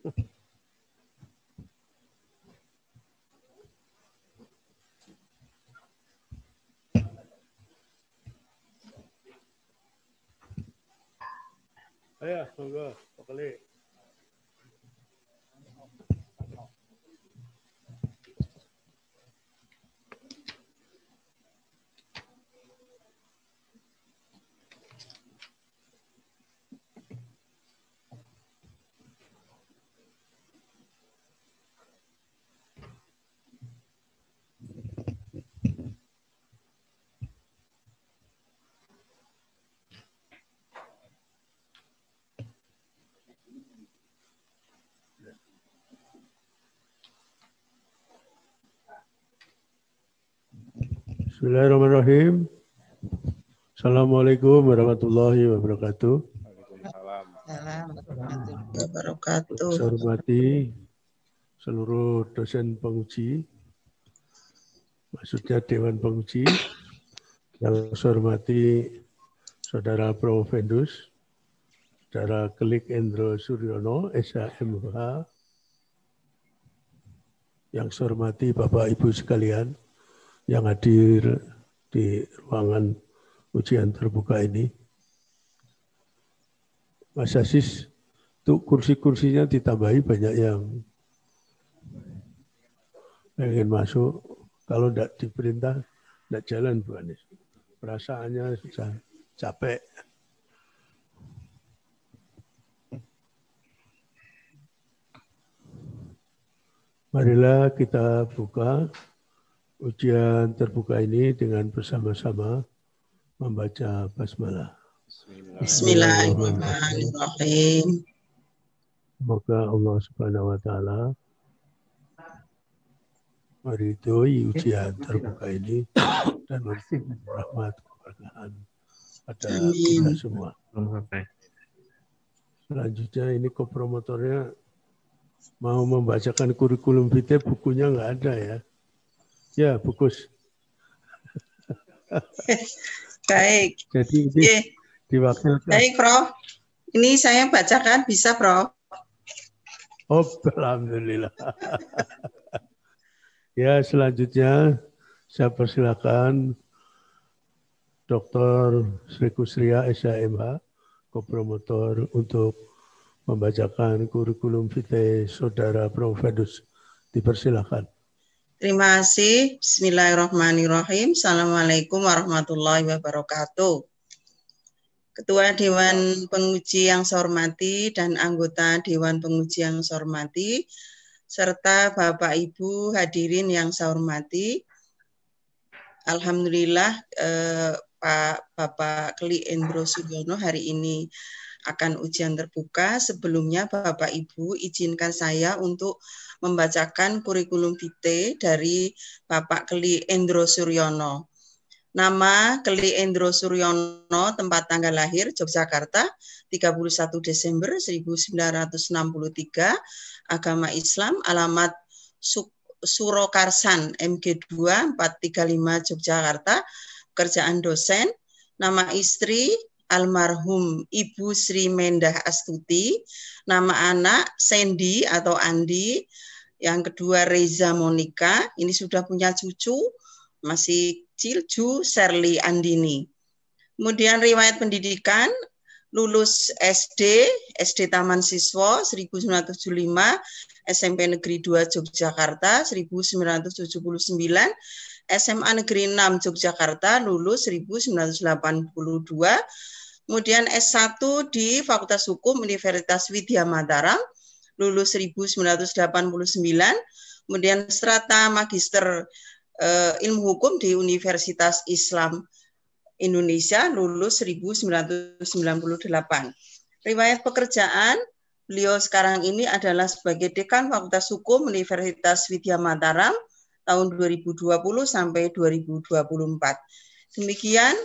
Ayo, monggo, pokoknya. Bismillahirrahmanirrahim. Assalamualaikum warahmatullahi wabarakatuh. Saya hormati seluruh dosen penguji, maksudnya Dewan Penguji, yang saya hormati Saudara Prof. Vendus, Saudara Kelik Endro Suryono, SHMH, yang saya hormati Bapak Ibu sekalian yang hadir di ruangan ujian terbuka ini. Mas Asis, untuk kursi-kursinya ditambahi, banyak yang ingin masuk. Kalau tidak diperintah, tidak jalan Bu Anies. Perasaannya sudah capek. Marilah kita buka ujian terbuka ini dengan bersama-sama membaca basmalah. Bismillahirrahmanirrahim. Semoga Allah Subhanahu wa Ta'ala meridhoi ujian terbuka ini dan memberikan rahmat keberkahan pada kita semua. Selanjutnya ini kopromotornya mau membacakan kurikulum vitae, bukunya nggak ada ya. Ya, Bukus. Baik. Jadi ini diwakilkan. Baik, Prof. Ini saya bacakan, bisa, Prof? Oh, alhamdulillah. Ya, selanjutnya saya persilakan Dr. Sri Kusria, SHMH, kopromotor, untuk membacakan kurikulum vitae Saudara Prof. Vendus. Dipersilakan. Terima kasih. Bismillahirrahmanirrahim. Assalamualaikum warahmatullahi wabarakatuh. Ketua Dewan Penguji yang saya hormati dan anggota Dewan Penguji yang saya hormati, serta Bapak Ibu hadirin yang saya hormati. Alhamdulillah Pak Bapak Keli Endro Suryono hari ini akan ujian terbuka. Sebelumnya Bapak Ibu izinkan saya untuk membacakan kurikulum vitae dari Bapak Keli Endro Suryono. Nama Keli Endro Suryono, tempat tanggal lahir Yogyakarta 31 Desember 1963, agama Islam, alamat Surokarsan MG2 435 Yogyakarta, pekerjaan dosen, nama istri almarhum Ibu Sri Mendah Astuti, nama anak Sandy atau Andi, yang kedua Reza Monika, ini sudah punya cucu, masih kecil, Ju Sherly Andini. Kemudian riwayat pendidikan, lulus SD Taman Siswa 1975, SMP Negeri 2 Yogyakarta 1979, SMA Negeri 6 Yogyakarta lulus 1982, kemudian S1 di Fakultas Hukum Universitas Widya Mataram lulus 1989, kemudian strata Magister Ilmu Hukum di Universitas Islam Indonesia lulus 1998. Riwayat pekerjaan, beliau sekarang ini adalah sebagai Dekan Fakultas Hukum Universitas Widya Mataram tahun 2020 sampai 2024. Demikian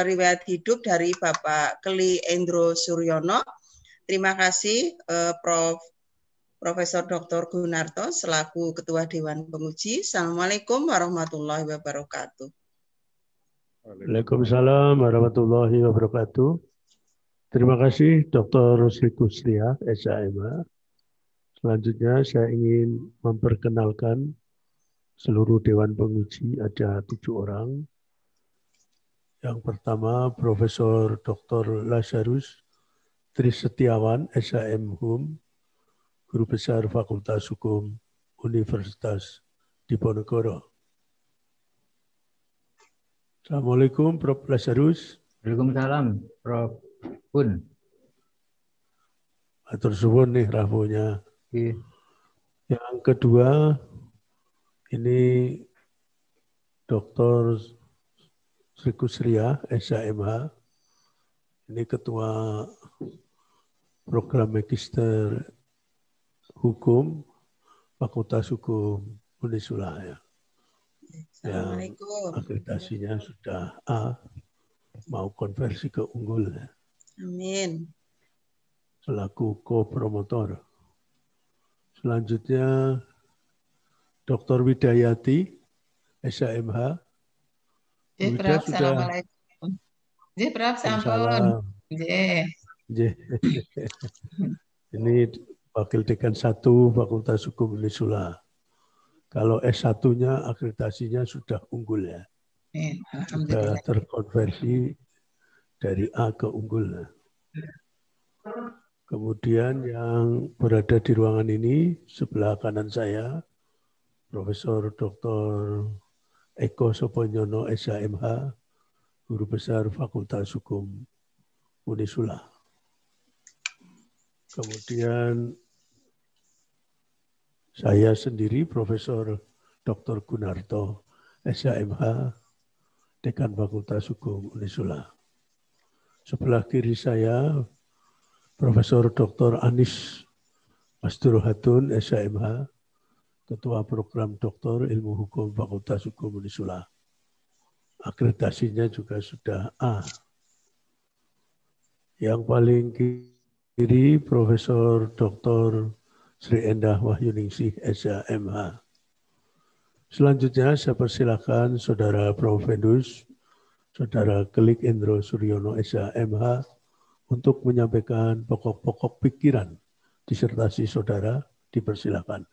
riwayat hidup dari Bapak Keli Endro Suryono. Terima kasih Profesor Dr. Gunarto selaku Ketua Dewan Penguji. Assalamualaikum warahmatullahi wabarakatuh. Waalaikumsalam warahmatullahi wabarakatuh. Terima kasih Dr. Sri Kusria, SHMH. Selanjutnya saya ingin memperkenalkan seluruh Dewan Penguji, ada 7 orang. Yang pertama Profesor Dr. Lazarus Trisetiawan, SHM HUM, Guru Besar Fakultas Hukum Universitas Diponegoro. Assalamualaikum Prof. Lazarus. Waalaikumsalam, Prof. Pun. Atur suwun nih rafunya. Oke. Yang kedua, ini Dr. Sri Kusria, SHMH. Ini Ketua Program Magister Hukum, Fakultas Hukum Unisula. Ya. Yang akreditasinya sudah A, mau konversi ke unggul. Amin. Selaku co-promotor. Selanjutnya Dr. Widayati, SHMH. Wida sudah. Assalamualaikum. Prof, sampun. Salam. Ini Wakil Dekan 1 Fakultas Hukum Unisula. Kalau S1-nya akreditasinya sudah unggul ya. Sudah terkonversi dari A ke unggul. Kemudian yang berada di ruangan ini, sebelah kanan saya, Profesor Dr. Eko Soponyono, SHMH, Guru Besar Fakultas Hukum Unisula. Kemudian saya sendiri, Profesor Dr. Gunarto, SHMH, Dekan Fakultas Hukum Unisula. Sebelah kiri saya, Profesor Dr. Anis Masdurohatun, SHMH, Ketua Program Doktor Ilmu Hukum Fakultas Hukum Unisula. Akreditasinya juga sudah A. Yang paling kiri, Profesor Dr. Sri Endah Wahyuningsih, SHMH. Selanjutnya saya persilakan Saudara Prof. Vendus, Saudara Kelik Endro Suryono, SHMH, untuk menyampaikan pokok-pokok pikiran disertasi saudara, dipersilakan.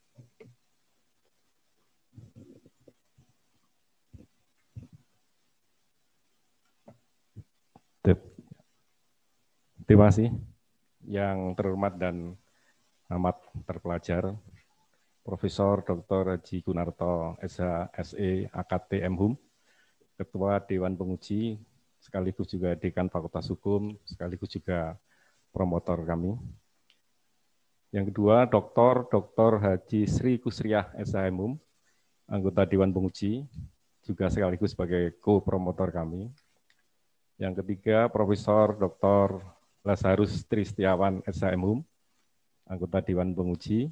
Terima kasih yang terhormat dan amat terpelajar, Profesor Dr. Haji Gunarto, SHSE, AKT MHUM, Ketua Dewan Penguji, sekaligus juga Dekan Fakultas Hukum, sekaligus juga promotor kami. Yang kedua, Dr. Haji Sri Kusriah, SHMHUM, anggota Dewan Penguji, juga sekaligus sebagai co-promotor kami. Yang ketiga, Profesor Dr. Lazarus Trisetiawan, SHMHUM, anggota Dewan Penguji.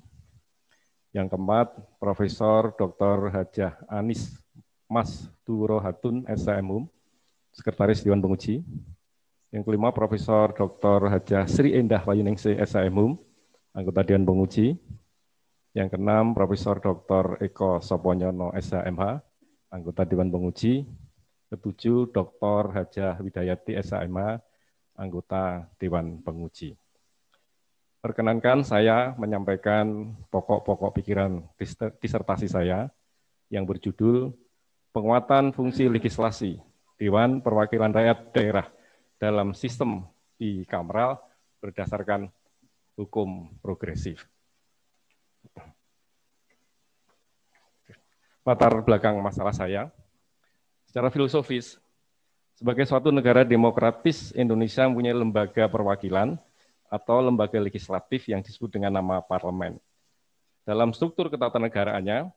Yang keempat, Profesor Dr. Hajah Anis Masdurohatun, SHMHUM, Sekretaris Dewan Penguji. Yang kelima, Profesor Dr. Hajah Sri Endah Wahyuningsih, SHMHUM, anggota Dewan Penguji. Yang keenam, Profesor Dr. Eko Soponyono, SHMH, anggota Dewan Penguji. Ketujuh, Dr. Hajah Widayati, SHMH, anggota Dewan Penguji. Perkenankan saya menyampaikan pokok-pokok pikiran disertasi saya yang berjudul Penguatan Fungsi Legislasi Dewan Perwakilan Rakyat Daerah dalam Sistem Bikameral berdasarkan Hukum Progresif. Latar belakang masalah saya, secara filosofis, sebagai suatu negara demokratis, Indonesia mempunyai lembaga perwakilan atau lembaga legislatif yang disebut dengan nama parlemen. Dalam struktur ketatanegaraannya,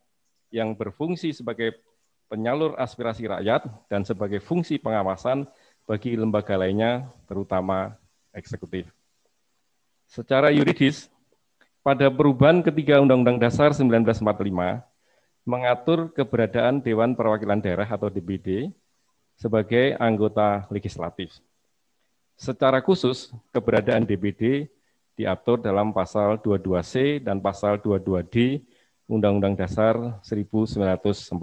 yang berfungsi sebagai penyalur aspirasi rakyat dan sebagai fungsi pengawasan bagi lembaga lainnya, terutama eksekutif. Secara yuridis, pada perubahan ketiga Undang-Undang Dasar 1945, mengatur keberadaan Dewan Perwakilan Daerah atau DPD sebagai anggota legislatif. Secara khusus, keberadaan DPD diatur dalam pasal 22C dan pasal 22D Undang-Undang Dasar 1945.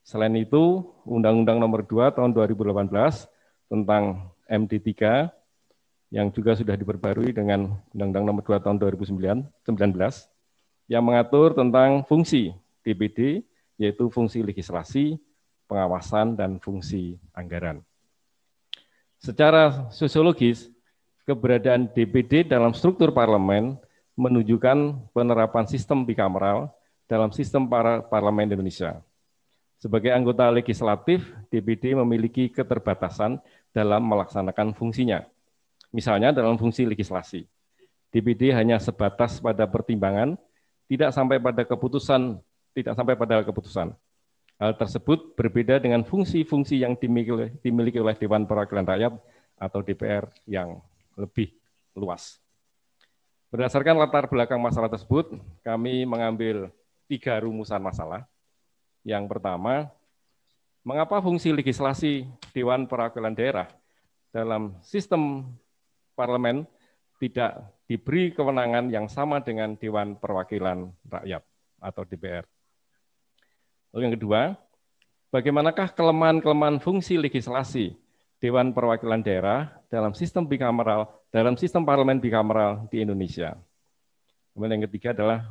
Selain itu, Undang-Undang Nomor 2 Tahun 2018 tentang MD3 yang juga sudah diperbarui dengan Undang-Undang Nomor 2 Tahun 2019 yang mengatur tentang fungsi DPD, yaitu fungsi legislasi, pengawasan, dan fungsi anggaran. Secara sosiologis, keberadaan DPD dalam struktur parlemen menunjukkan penerapan sistem bikameral dalam sistem parlemen Indonesia. Sebagai anggota legislatif, DPD memiliki keterbatasan dalam melaksanakan fungsinya. Misalnya dalam fungsi legislasi, DPD hanya sebatas pada pertimbangan, tidak sampai pada keputusan. Hal tersebut berbeda dengan fungsi-fungsi yang dimiliki oleh Dewan Perwakilan Rakyat atau DPR yang lebih luas. Berdasarkan latar belakang masalah tersebut, kami mengambil 3 rumusan masalah. Yang pertama, mengapa fungsi legislasi Dewan Perwakilan Daerah dalam sistem parlemen tidak diberi kewenangan yang sama dengan Dewan Perwakilan Rakyat atau DPR. Lalu yang kedua, bagaimanakah kelemahan-kelemahan fungsi legislasi Dewan Perwakilan Daerah dalam sistem bikameral, dalam sistem parlemen bikameral di Indonesia. Kemudian yang ketiga adalah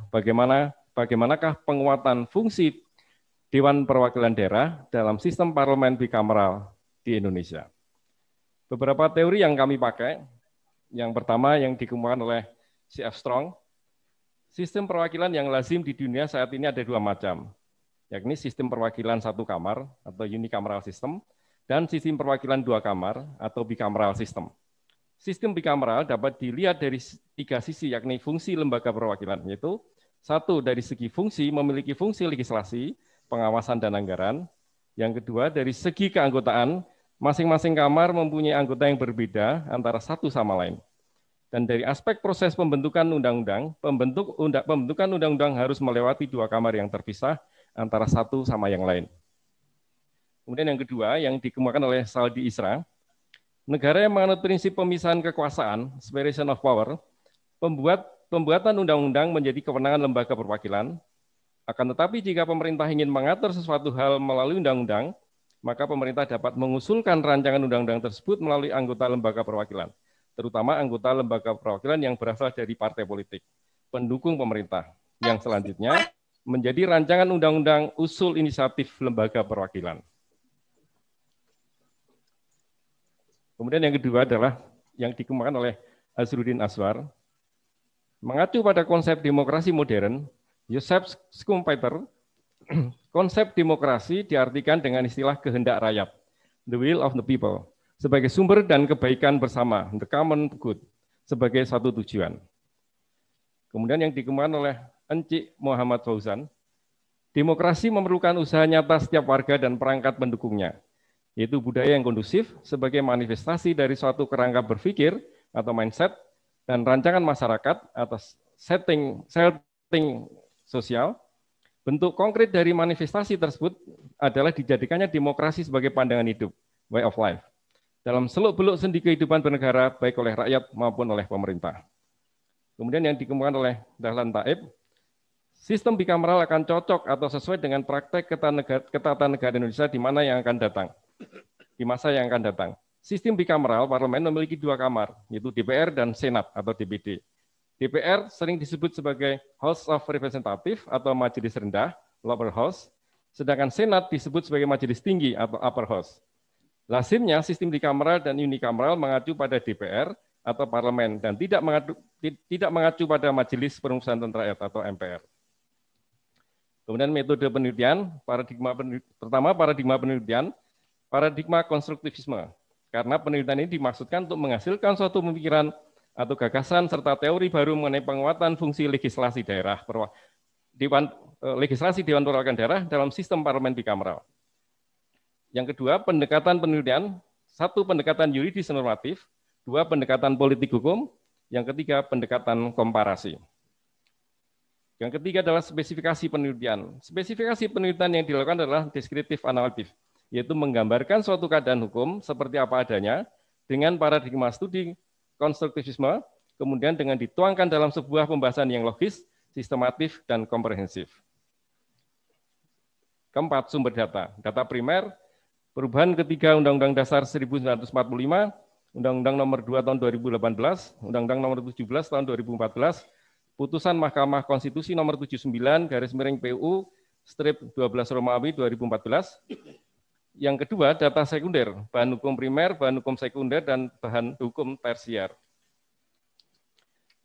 bagaimanakah penguatan fungsi Dewan Perwakilan Daerah dalam sistem parlemen bikameral di Indonesia. Beberapa teori yang kami pakai, yang pertama yang dikemukakan oleh C.F. Strong, sistem perwakilan yang lazim di dunia saat ini ada 2 macam, yakni sistem perwakilan 1 kamar atau unicameral system, dan sistem perwakilan 2 kamar atau bicameral system. Sistem bikameral dapat dilihat dari 3 sisi, yakni fungsi lembaga perwakilan, yaitu 1 dari segi fungsi, memiliki fungsi legislasi, pengawasan, dan anggaran. Yang kedua, dari segi keanggotaan, masing-masing kamar mempunyai anggota yang berbeda antara satu sama lain. Dan dari aspek proses pembentukan undang-undang, pembentukan undang-undang harus melewati 2 kamar yang terpisah antara satu sama yang lain. Kemudian yang kedua, yang dikemukakan oleh Saldi Isra, negara yang menganut prinsip pemisahan kekuasaan, separation of power, pembuatan undang-undang menjadi kewenangan lembaga perwakilan. Akan tetapi jika pemerintah ingin mengatur sesuatu hal melalui undang-undang, maka pemerintah dapat mengusulkan rancangan undang-undang tersebut melalui anggota lembaga perwakilan, terutama anggota lembaga perwakilan yang berasal dari partai politik, pendukung pemerintah, yang selanjutnya menjadi rancangan undang-undang usul inisiatif lembaga perwakilan. Kemudian yang kedua adalah yang dikemukakan oleh Azruddin Aswar, mengacu pada konsep demokrasi modern, Joseph Schumpeter, konsep demokrasi diartikan dengan istilah kehendak rakyat, the will of the people, sebagai sumber dan kebaikan bersama, the common good, sebagai satu tujuan. Kemudian yang dikemukakan oleh Encik Muhammad Fauzan, demokrasi memerlukan usaha nyata setiap warga dan perangkat pendukungnya, yaitu budaya yang kondusif sebagai manifestasi dari suatu kerangka berpikir atau mindset dan rancangan masyarakat atas setting sosial. Bentuk konkret dari manifestasi tersebut adalah dijadikannya demokrasi sebagai pandangan hidup, way of life, dalam seluk-beluk sendi kehidupan bernegara, baik oleh rakyat maupun oleh pemerintah. Kemudian yang dikemukakan oleh Dahlan Taib, sistem bikameral akan cocok atau sesuai dengan praktek ketatanegaraan Indonesia di mana yang akan datang, di masa yang akan datang. Sistem bikameral parlemen memiliki 2 kamar, yaitu DPR dan Senat atau DPD. DPR sering disebut sebagai House of Representative atau majelis rendah, lower house, sedangkan Senat disebut sebagai majelis tinggi atau upper house. Lazimnya sistem bikameral dan unicameral mengacu pada DPR atau parlemen dan tidak mengacu pada Majelis Perumusan Rakyat atau MPR. Kemudian metode penelitian, paradigma penelitian, paradigma konstruktivisme. Karena penelitian ini dimaksudkan untuk menghasilkan suatu pemikiran atau gagasan serta teori baru mengenai penguatan fungsi legislasi daerah, legislasi Dewan Perwakilan Daerah dalam sistem parlemen bikameral. Yang kedua, pendekatan penelitian, 1 pendekatan yuridis normatif, 2 pendekatan politik hukum, yang ketiga pendekatan komparasi. Yang ketiga adalah spesifikasi penelitian. Spesifikasi penelitian yang dilakukan adalah deskriptif analitik, yaitu menggambarkan suatu keadaan hukum seperti apa adanya dengan paradigma studi konstruktivisme, kemudian dengan dituangkan dalam sebuah pembahasan yang logis, sistematif, dan komprehensif. Keempat, sumber data. Data primer, perubahan ketiga Undang-Undang Dasar 1945 Undang-Undang Nomor 2 Tahun 2018, Undang-Undang Nomor 17 Tahun 2014, Putusan Mahkamah Konstitusi Nomor 79/PU strip 12 Romawi 2014. Yang kedua, data sekunder, bahan hukum primer, bahan hukum sekunder, dan bahan hukum tersier.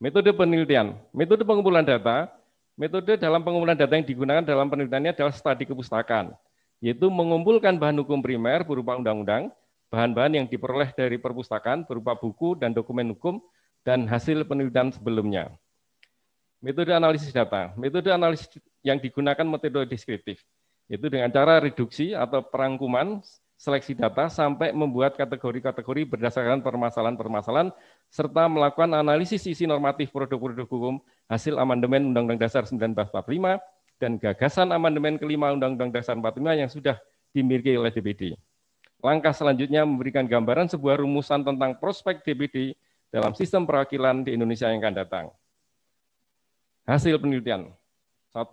Metode penelitian, metode pengumpulan data, metode dalam pengumpulan data yang digunakan dalam penelitiannya adalah studi kepustakaan, yaitu mengumpulkan bahan hukum primer berupa undang-undang, bahan-bahan yang diperoleh dari perpustakaan berupa buku dan dokumen hukum, dan hasil penelitian sebelumnya. Metode analisis data, metode analisis yang digunakan metode deskriptif, yaitu dengan cara reduksi atau perangkuman seleksi data sampai membuat kategori-kategori berdasarkan permasalahan-permasalahan serta melakukan analisis isi normatif produk-produk hukum hasil amandemen Undang-Undang Dasar 1945 dan gagasan amandemen kelima Undang-Undang Dasar 45 yang sudah dimiliki oleh DPD. Langkah selanjutnya memberikan gambaran sebuah rumusan tentang prospek DPD dalam sistem perwakilan di Indonesia yang akan datang. Hasil penelitian. 1.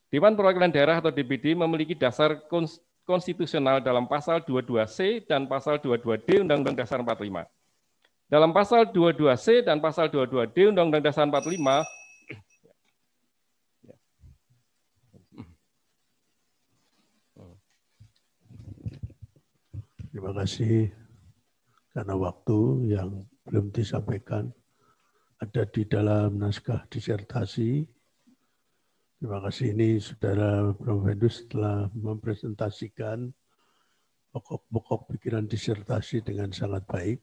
Dewan Perwakilan Daerah atau DPD memiliki dasar konstitusional dalam pasal 22C dan pasal 22D Undang-Undang Dasar 45. Dalam pasal 22C dan pasal 22D Undang-Undang Dasar 45, terima kasih karena waktu yang belum disampaikan ada di dalam naskah disertasi. Terima kasih ini Saudara Prof. Hendus telah mempresentasikan pokok-pokok pikiran disertasi dengan sangat baik.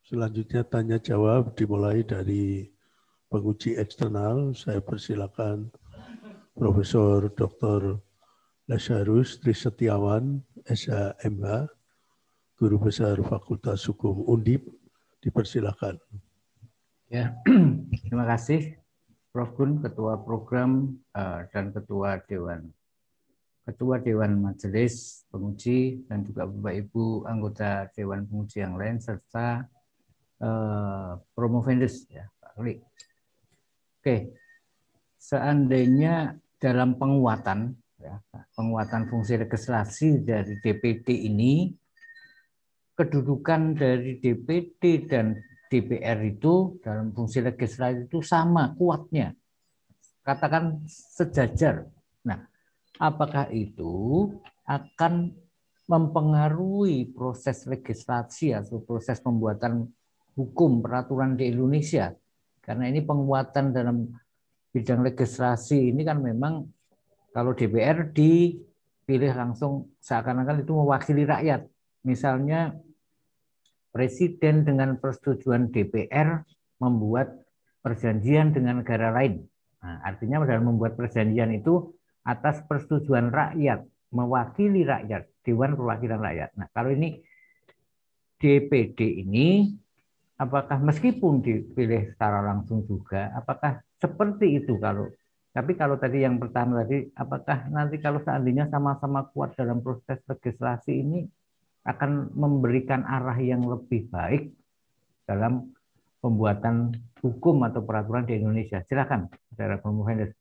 Selanjutnya tanya jawab dimulai dari penguji eksternal. Saya persilakan Profesor Dr. Lazarus Trisetiawan, SHMH, Guru Besar Fakultas Hukum Undip, dipersilakan. Ya, terima kasih Prof. Gun, Ketua Program dan Ketua Dewan Majelis Penguji dan juga Bapak Ibu anggota Dewan Penguji yang lain serta Promovendus ya Pak Kli. Oke, seandainya dalam penguatan fungsi legislasi dari DPD ini, kedudukan dari DPD dan DPR itu dalam fungsi legislasi itu sama kuatnya, katakan sejajar. Nah, apakah itu akan mempengaruhi proses legislasi atau proses pembuatan hukum peraturan di Indonesia? Karena ini penguatan dalam bidang legislasi ini kan memang kalau DPR dipilih langsung seakan-akan itu mewakili rakyat. Misalnya Presiden dengan persetujuan DPR membuat perjanjian dengan negara lain. Nah, artinya dalam membuat perjanjian itu atas persetujuan rakyat, mewakili rakyat, Dewan Perwakilan Rakyat. Nah, kalau ini DPD ini, apakah meskipun dipilih secara langsung juga, apakah seperti itu tapi kalau tadi yang pertama tadi, apakah nanti kalau seandainya sama-sama kuat dalam proses legislasi ini akan memberikan arah yang lebih baik dalam pembuatan hukum atau peraturan di Indonesia? Silakan, Saudara Promovendus.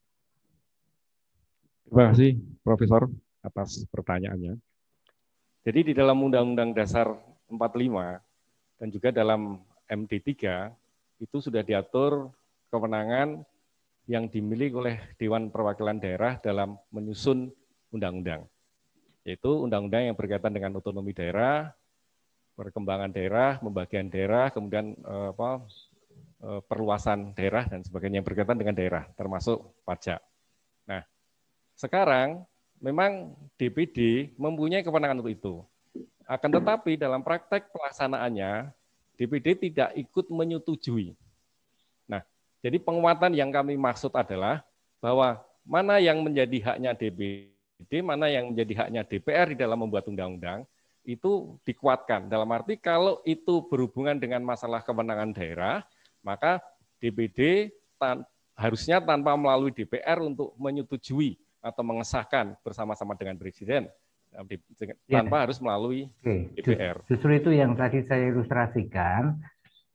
Terima kasih, Profesor, atas pertanyaannya. Jadi di dalam Undang-Undang Dasar 45 dan juga dalam MD3 itu sudah diatur kewenangan yang dimiliki oleh Dewan Perwakilan Daerah dalam menyusun undang-undang, yaitu undang-undang yang berkaitan dengan otonomi daerah, perkembangan daerah, pembagian daerah, kemudian perluasan daerah dan sebagainya yang berkaitan dengan daerah, termasuk pajak. Nah, sekarang memang DPD mempunyai kewenangan untuk itu. Akan tetapi dalam praktek pelaksanaannya, DPD tidak ikut menyetujui. Nah, jadi penguatan yang kami maksud adalah bahwa mana yang menjadi haknya DPD, mana yang menjadi haknya DPR di dalam membuat undang-undang, itu dikuatkan. Dalam arti kalau itu berhubungan dengan masalah kewenangan daerah, maka DPD harusnya tanpa melalui DPR untuk menyetujui atau mengesahkan bersama-sama dengan Presiden, tanpa harus melalui DPR. Justru itu yang tadi saya ilustrasikan,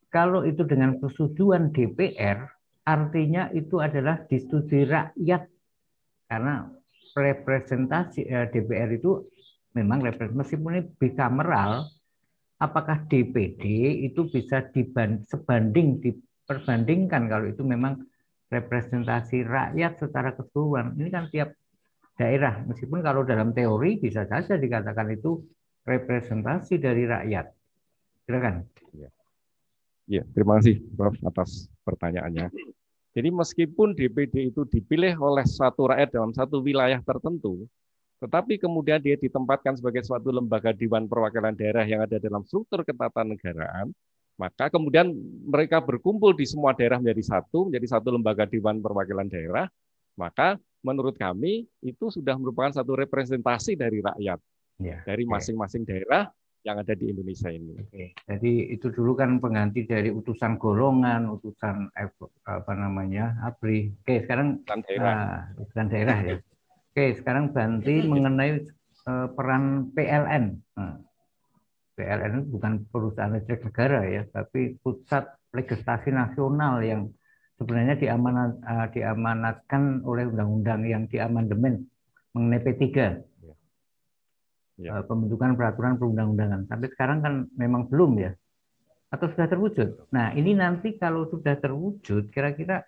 kalau itu dengan persetujuan DPR, artinya itu adalah disetujui rakyat, karena representasi DPR itu memang meskipun ini bicameral, apakah DPD itu bisa diperbandingkan kalau itu memang representasi rakyat secara keseluruhan. Ini kan tiap daerah, meskipun kalau dalam teori bisa saja dikatakan itu representasi dari rakyat. Silakan. Ya, terima kasih Prof atas pertanyaannya. Jadi meskipun DPD itu dipilih oleh suatu rakyat dalam satu wilayah tertentu, tetapi kemudian dia ditempatkan sebagai suatu lembaga Dewan Perwakilan Daerah yang ada dalam struktur ketatanegaraan, maka kemudian mereka berkumpul di semua daerah menjadi satu lembaga Dewan Perwakilan Daerah, maka menurut kami itu sudah merupakan satu representasi dari rakyat, dari masing-masing daerah yang ada di Indonesia ini. Oke. Jadi itu dulu kan pengganti dari utusan golongan, utusan apa namanya, ABRI. Oke, sekarang utusan daerah ya. Oke, sekarang ganti mengenai peran PLN. PLN bukan perusahaan listrik negara ya, tapi pusat legislasi nasional yang sebenarnya diamanatkan oleh undang-undang yang diamandemen mengenai P3. Pembentukan peraturan perundang-undangan. Sampai sekarang kan memang belum ya? Atau sudah terwujud? Nah, ini nanti kalau sudah terwujud, kira-kira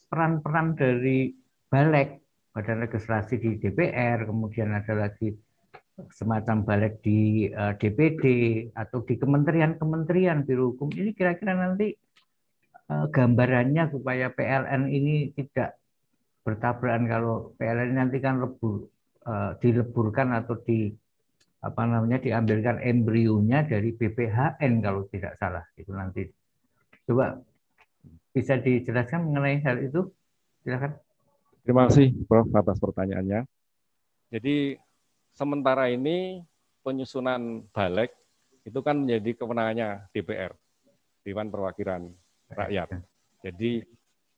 peran-peran dari Balek, Badan Legislasi di DPR, kemudian ada lagi semacam Balek di DPD, atau di kementerian-kementerian Biro Hukum, ini kira-kira nanti gambarannya supaya PLN ini tidak bertabrakan. Kalau PLN nanti kan dileburkan atau diambilkan embrionya dari BPHN kalau tidak salah itu nanti. Coba bisa dijelaskan mengenai hal itu, silakan. Terima kasih Prof atas pertanyaannya. Jadi sementara ini penyusunan Balek itu kan menjadi kewenangannya DPR, Dewan Perwakilan Rakyat. Jadi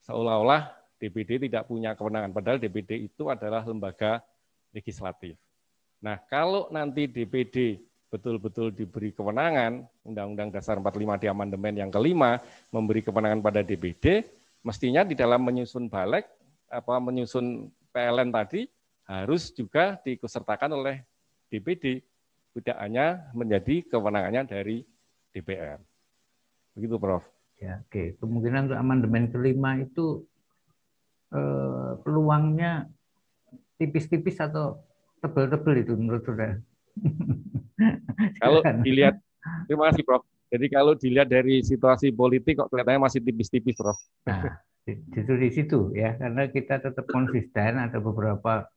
seolah-olah DPD tidak punya kewenangan, padahal DPD itu adalah lembaga legislatif. Nah, kalau nanti DPD betul-betul diberi kewenangan, Undang-Undang Dasar 45 di amandemen yang kelima memberi kewenangan pada DPD, mestinya di dalam menyusun Balek, menyusun PLN tadi harus juga diikutsertakan oleh DPD, tidak hanya menjadi kewenangannya dari DPR. Begitu, Prof. Ya, oke. Kemungkinan untuk amandemen kelima itu peluangnya tipis-tipis atau tebel-tebel itu menurut saudara? Kalau dilihat, terima kasih Prof. Jadi kalau dilihat dari situasi politik kok kelihatannya masih tipis-tipis, Prof. Nah, justru di situ ya, karena kita tetap konsisten, ada beberapa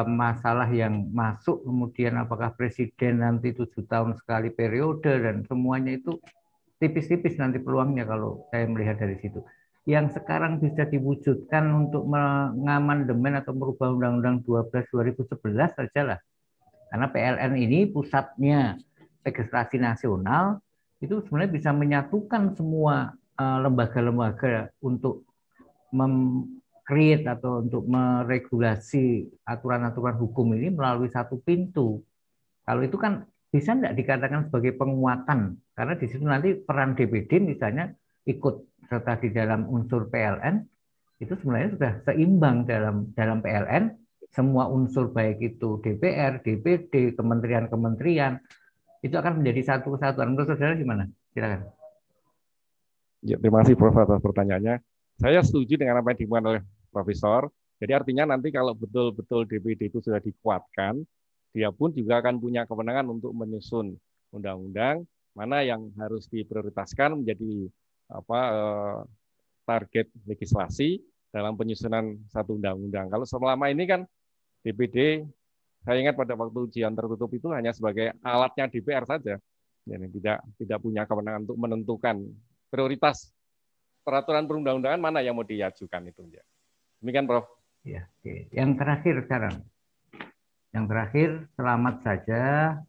masalah yang masuk, kemudian apakah presiden nanti 7 tahun sekali periode, dan semuanya itu tipis-tipis nanti peluangnya kalau saya melihat dari situ. Yang sekarang bisa diwujudkan untuk mengamandemen atau merubah Undang-Undang 12 2011 sajalah. Karena PLN ini pusatnya legislasi nasional, itu sebenarnya bisa menyatukan semua lembaga-lembaga untuk create atau untuk meregulasi aturan-aturan hukum ini melalui satu pintu. Kalau itu kan bisa tidak dikatakan sebagai penguatan, karena di situ nanti peran DPD misalnya ikut serta di dalam unsur PLN, itu sebenarnya sudah seimbang dalam PLN, semua unsur baik itu DPR, DPD, kementerian-kementerian, itu akan menjadi satu kesatuan. Menurut saudara gimana? Silakan. Ya, terima kasih Prof atas pertanyaannya. Saya setuju dengan apa yang dimuat oleh Profesor. Jadi artinya nanti kalau betul-betul DPD itu sudah dikuatkan, dia pun juga akan punya kewenangan untuk menyusun undang-undang mana yang harus diprioritaskan menjadi target legislasi dalam penyusunan satu undang-undang. Kalau selama ini kan DPD, saya ingat pada waktu ujian tertutup itu hanya sebagai alatnya DPR saja, jadi tidak punya kewenangan untuk menentukan prioritas peraturan perundang-undangan mana yang mau diajukan itu. Demikian, Prof. Ya, oke. Yang terakhir sekarang, selamat saja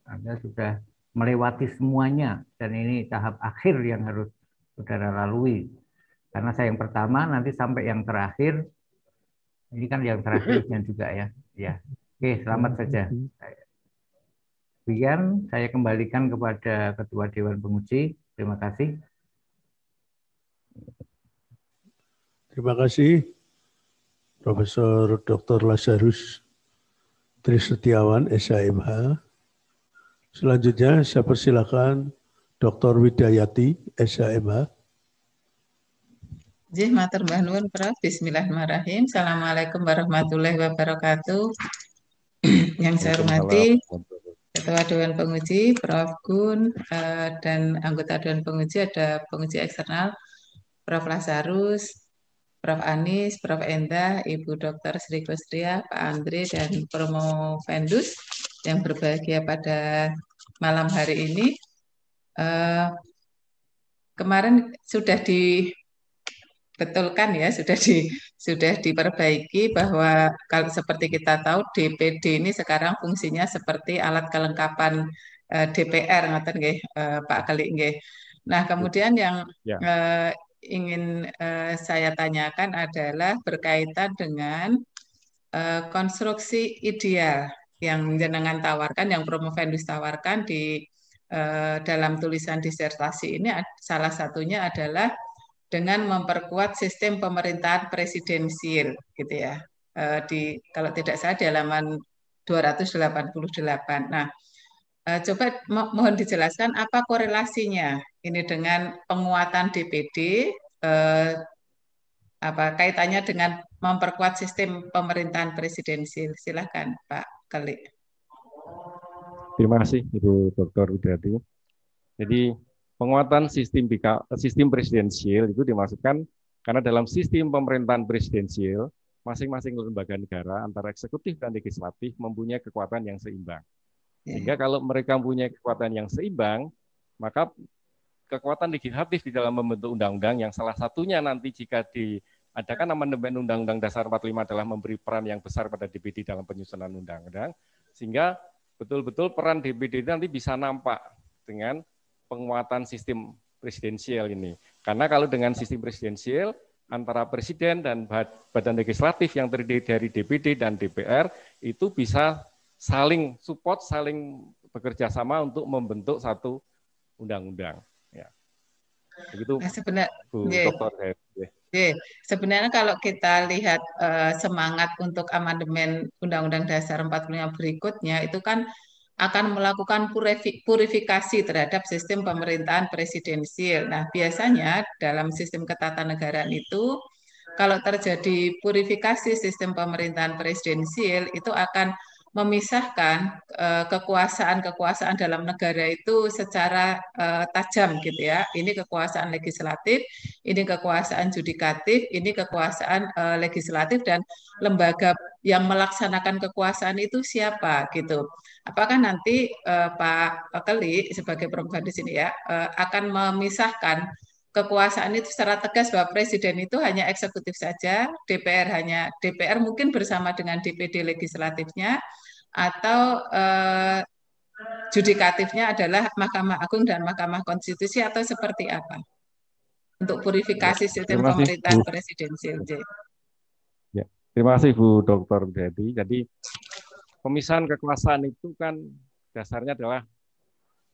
Anda sudah melewati semuanya, dan ini tahap akhir yang harus saudara lalui. Karena saya yang pertama, nanti sampai yang terakhir, ini kan yang terakhirnya juga ya. Ya, oke, selamat saja. Demikian saya kembalikan kepada Ketua Dewan Penguji. Terima kasih. Terima kasih Profesor Dr. Lazarus Trisetiawan, SHMH. Selanjutnya saya persilakan Dr. Widayati, SHMH. Jih, matur nuwun Prof. Bismillahirrahmanirrahim. Assalamualaikum warahmatullahi wabarakatuh. Yang saya hormati Ketua Dewan Penguji, Prof. Gun, dan anggota Dewan Penguji ada penguji eksternal, Prof. Lazarus, Prof. Anis, Prof. Endah, Ibu Dr. Sri Kustia, Pak Andre, dan Promo Vendus yang berbahagia pada malam hari ini. Kemarin sudah dibetulkan ya, sudah diperbaiki bahwa kalau seperti kita tahu DPD ini sekarang fungsinya seperti alat kelengkapan DPR, ngoten nggih, Pak Kali nggih. Nah, kemudian yang ingin saya tanyakan adalah berkaitan dengan konstruksi ideal yang jenengan tawarkan, yang Promovendus tawarkan di dalam tulisan disertasi ini. Salah satunya adalah dengan memperkuat sistem pemerintahan presidensial, gitu ya. Kalau tidak salah di halaman 288. Nah, coba mohon dijelaskan apa korelasinya ini dengan penguatan DPD, apa kaitannya dengan memperkuat sistem pemerintahan presidensial. Silakan Pak Kali. Terima kasih Ibu Dr. Widayati. Jadi penguatan sistem presidensial itu dimaksudkan karena dalam sistem pemerintahan presidensial masing-masing lembaga negara antara eksekutif dan legislatif mempunyai kekuatan yang seimbang. Sehingga kalau mereka mempunyai kekuatan yang seimbang, maka kekuatan legislatif di dalam membentuk undang-undang yang salah satunya nanti jika diadakan amandemen Undang-Undang Dasar 45 adalah memberi peran yang besar pada DPD dalam penyusunan undang-undang, sehingga betul-betul peran DPD nanti bisa nampak dengan penguatan sistem presidensial ini. Karena kalau dengan sistem presidensial, antara presiden dan badan legislatif yang terdiri dari DPD dan DPR itu bisa saling support, saling bekerja sama untuk membentuk satu undang-undang. Ya. Begitu, nah, Bu Dr. Sebenarnya kalau kita lihat semangat untuk amandemen Undang-Undang Dasar 45 berikutnya itu kan akan melakukan purifikasi terhadap sistem pemerintahan presidensial. Nah, biasanya dalam sistem ketatanegaraan itu kalau terjadi purifikasi sistem pemerintahan presidensial itu akan memisahkan kekuasaan-kekuasaan dalam negara itu secara tajam gitu ya. Ini kekuasaan legislatif, ini kekuasaan judikatif, ini kekuasaan legislatif, dan lembaga yang melaksanakan kekuasaan itu siapa gitu. Apakah nanti Pak Keli sebagai Prof. di sini ya akan memisahkan kekuasaan itu secara tegas bahwa presiden itu hanya eksekutif saja, DPR mungkin bersama dengan DPD legislatifnya, atau judikatifnya adalah Mahkamah Agung dan Mahkamah Konstitusi, atau seperti apa untuk purifikasi sistem pemerintahan presidensial. Ya, terima kasih Bu Dr. Widayati. Jadi pemisahan kekuasaan itu kan dasarnya adalah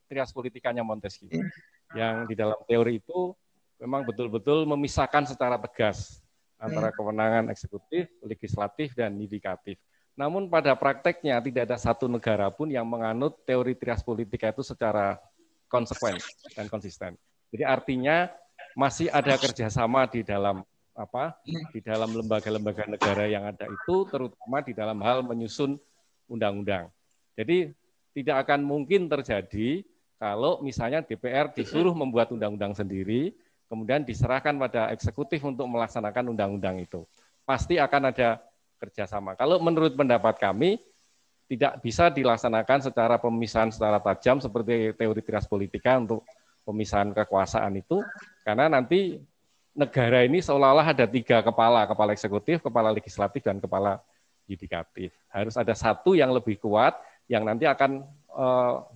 trias politikanya Montesquieu, yang di dalam teori itu memang betul-betul memisahkan secara tegas antara kewenangan eksekutif, legislatif, dan yudikatif. Namun pada prakteknya tidak ada satu negara pun yang menganut teori trias politika itu secara konsekuen dan konsisten. Jadi artinya masih ada kerjasama di dalam lembaga-lembaga negara yang ada itu, terutama di dalam hal menyusun undang-undang. Jadi tidak akan mungkin terjadi kalau misalnya DPR disuruh membuat undang-undang sendiri, kemudian diserahkan pada eksekutif untuk melaksanakan undang-undang itu. Pasti akan ada kerjasama. Kalau menurut pendapat kami, tidak bisa dilaksanakan secara pemisahan secara tajam seperti teori trias politika untuk pemisahan kekuasaan itu, karena nanti negara ini seolah-olah ada 3 kepala eksekutif, kepala legislatif, dan kepala yudikatif. Harus ada satu yang lebih kuat, yang nanti akan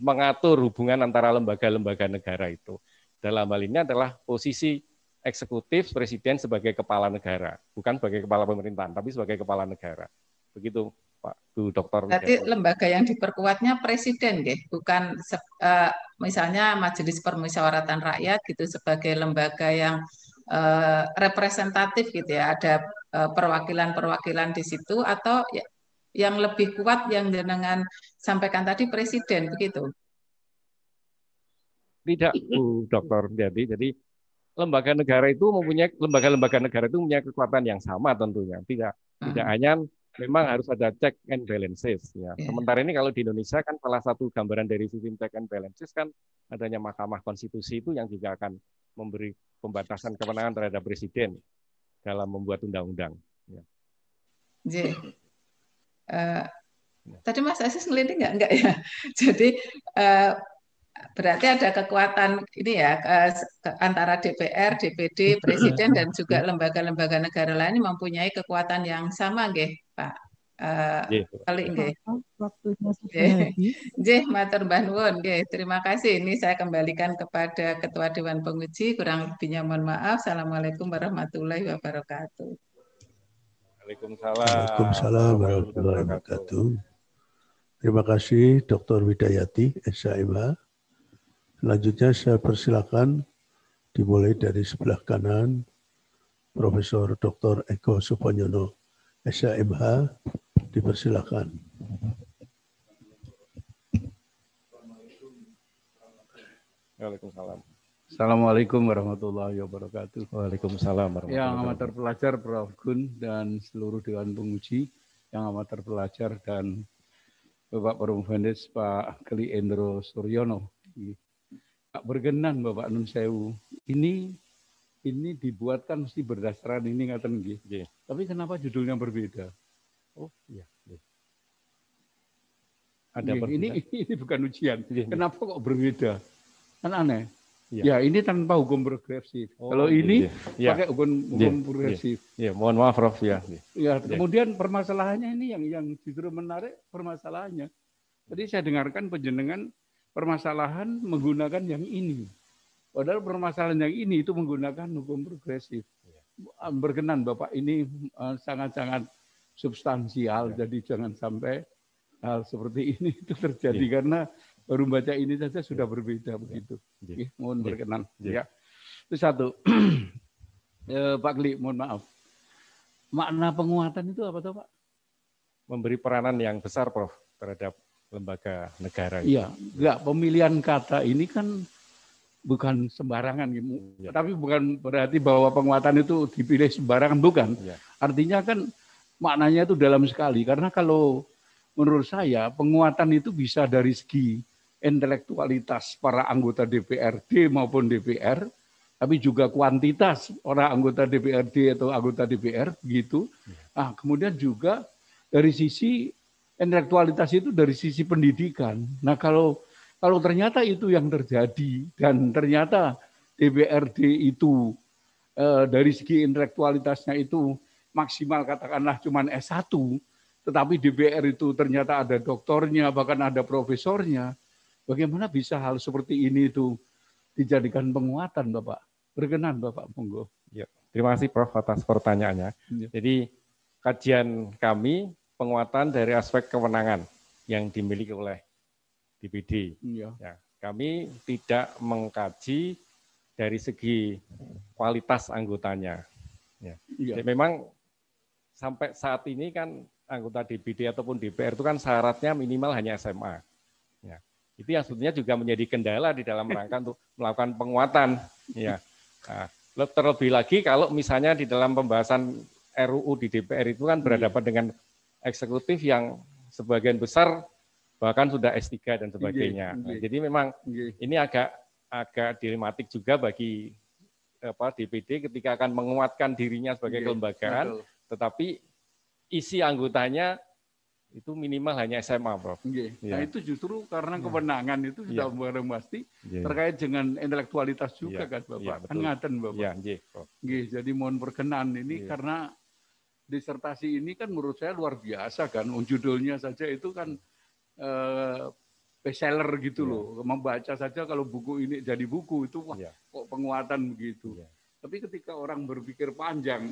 mengatur hubungan antara lembaga-lembaga negara itu. Dalam hal ini adalah posisi eksekutif, presiden sebagai kepala negara, bukan sebagai kepala pemerintahan, tapi sebagai kepala negara. Begitu, Pak Bu Dr. Berarti lembaga yang diperkuatnya presiden, deh, bukan misalnya Majelis Permusyawaratan Rakyat gitu sebagai lembaga yang representatif gitu ya, ada perwakilan-perwakilan di situ, atau yang lebih kuat yang dengan sampaikan tadi presiden begitu. Tidak, Bu Dr. Jadi lembaga negara itu mempunyai lembaga-lembaga negara itu mempunyai kekuatan yang sama tentunya. Tidak hanya memang harus ada check and balances ya. Sementara ini kalau di Indonesia kan salah satu gambaran dari sistem check and balances kan adanya Mahkamah Konstitusi itu yang juga akan memberi pembatasan kewenangan terhadap presiden dalam membuat undang-undang. Ya. Tadi Mas Aziz ngeliti enggak ya? Jadi berarti ada kekuatan ini ya antara DPR, DPD, Presiden dan juga lembaga-lembaga negara lain mempunyai kekuatan yang sama, nggih, Pak. Kali nggih. Waktunya sudah habis. Nggih, matur Mbah nuwun, nggih. Terima kasih. Ini saya kembalikan kepada Ketua Dewan Penguji. Kurang lebihnya mohon maaf. Assalamualaikum warahmatullahi wabarakatuh. Waalaikumsalam warahmatullahi wabarakatuh. Terima kasih Dr. Widayati, SHMH. Selanjutnya saya persilakan dimulai dari sebelah kanan Profesor Dr. Eko Suponyono, SHMH, dipersilakan. Waalaikumsalam. Assalamualaikum warahmatullahi wabarakatuh. Waalaikumsalam warahmatullahi wabarakatuh. Yang amatir pelajar Prof. Gun dan seluruh Dewan Penguji, yang amatir pelajar dan Bapak Perumfendes Pak Kli Endro Suryono. Pak berkenan Bapak Nun Sewu. Ini dibuatkan mesti berdasarkan ini ngaten nggih. Tapi kenapa judulnya berbeda? Oh iya. Ada ini bukan ujian. Kenapa kok berbeda? Kan aneh. Ya ini tanpa hukum progresif. Kalau ini pakai hukum progresif. Ya, mohon maaf Prof ya. Ya, kemudian permasalahannya ini yang justru menarik permasalahannya. Tadi saya dengarkan penjenengan permasalahan menggunakan yang ini. Padahal permasalahan yang ini itu menggunakan hukum progresif. Berkenan Bapak, ini sangat-sangat substansial. Jadi jangan sampai hal seperti ini itu terjadi karena baru baca ini saja sudah berbeda begitu. Mohon berkenan. Ya. Itu satu. Pak Kli, mohon maaf. Makna penguatan itu apa tuh Pak? Memberi peranan yang besar Prof terhadap lembaga negara. Iya, enggak, pemilihan kata ini kan bukan sembarangan, tapi bukan berarti bahwa penguatan itu dipilih sembarangan, bukan. Artinya kan maknanya itu dalam sekali, karena kalau menurut saya penguatan itu bisa dari segi intelektualitas para anggota DPRD maupun DPR, tapi juga kuantitas orang anggota DPRD atau anggota DPR, begitu. Nah, kemudian juga dari sisi intelektualitas itu dari sisi pendidikan. Nah, kalau ternyata itu yang terjadi dan ternyata DPRD itu dari segi intelektualitasnya itu maksimal katakanlah cuma S1, tetapi DPR itu ternyata ada doktornya, bahkan ada profesornya. Bagaimana bisa hal seperti ini itu dijadikan penguatan, Bapak? Berkenan, Bapak, monggo. Ya, terima kasih Prof atas pertanyaannya. Jadi kajian kami penguatan dari aspek kewenangan yang dimiliki oleh DPD. Ya, kami tidak mengkaji dari segi kualitas anggotanya. Ya. Jadi memang sampai saat ini kan anggota DPD ataupun DPR itu kan syaratnya minimal hanya SMA. Ya. Itu yang sebetulnya juga menjadi kendala di dalam rangka untuk melakukan penguatan. Ya. Nah, terlebih lagi kalau misalnya di dalam pembahasan RUU di DPR itu kan berhadapan dengan eksekutif yang sebagian besar bahkan sudah S3 dan sebagainya. Nah, jadi memang ini agak dilematik juga bagi DPD ketika akan menguatkan dirinya sebagai kelembagaan, tetapi isi anggotanya itu minimal hanya SMA, Prof. Nah, itu justru karena kewenangan itu sudah barang pasti terkait dengan intelektualitas juga kan, Bapak. Kan ngaten, Bapak. Jadi mohon berkenan ini karena disertasi ini kan menurut saya luar biasa kan. Judulnya saja itu kan bestseller gitu loh. Membaca saja kalau buku ini jadi buku itu wah, kok penguatan begitu. Tapi ketika orang berpikir panjang,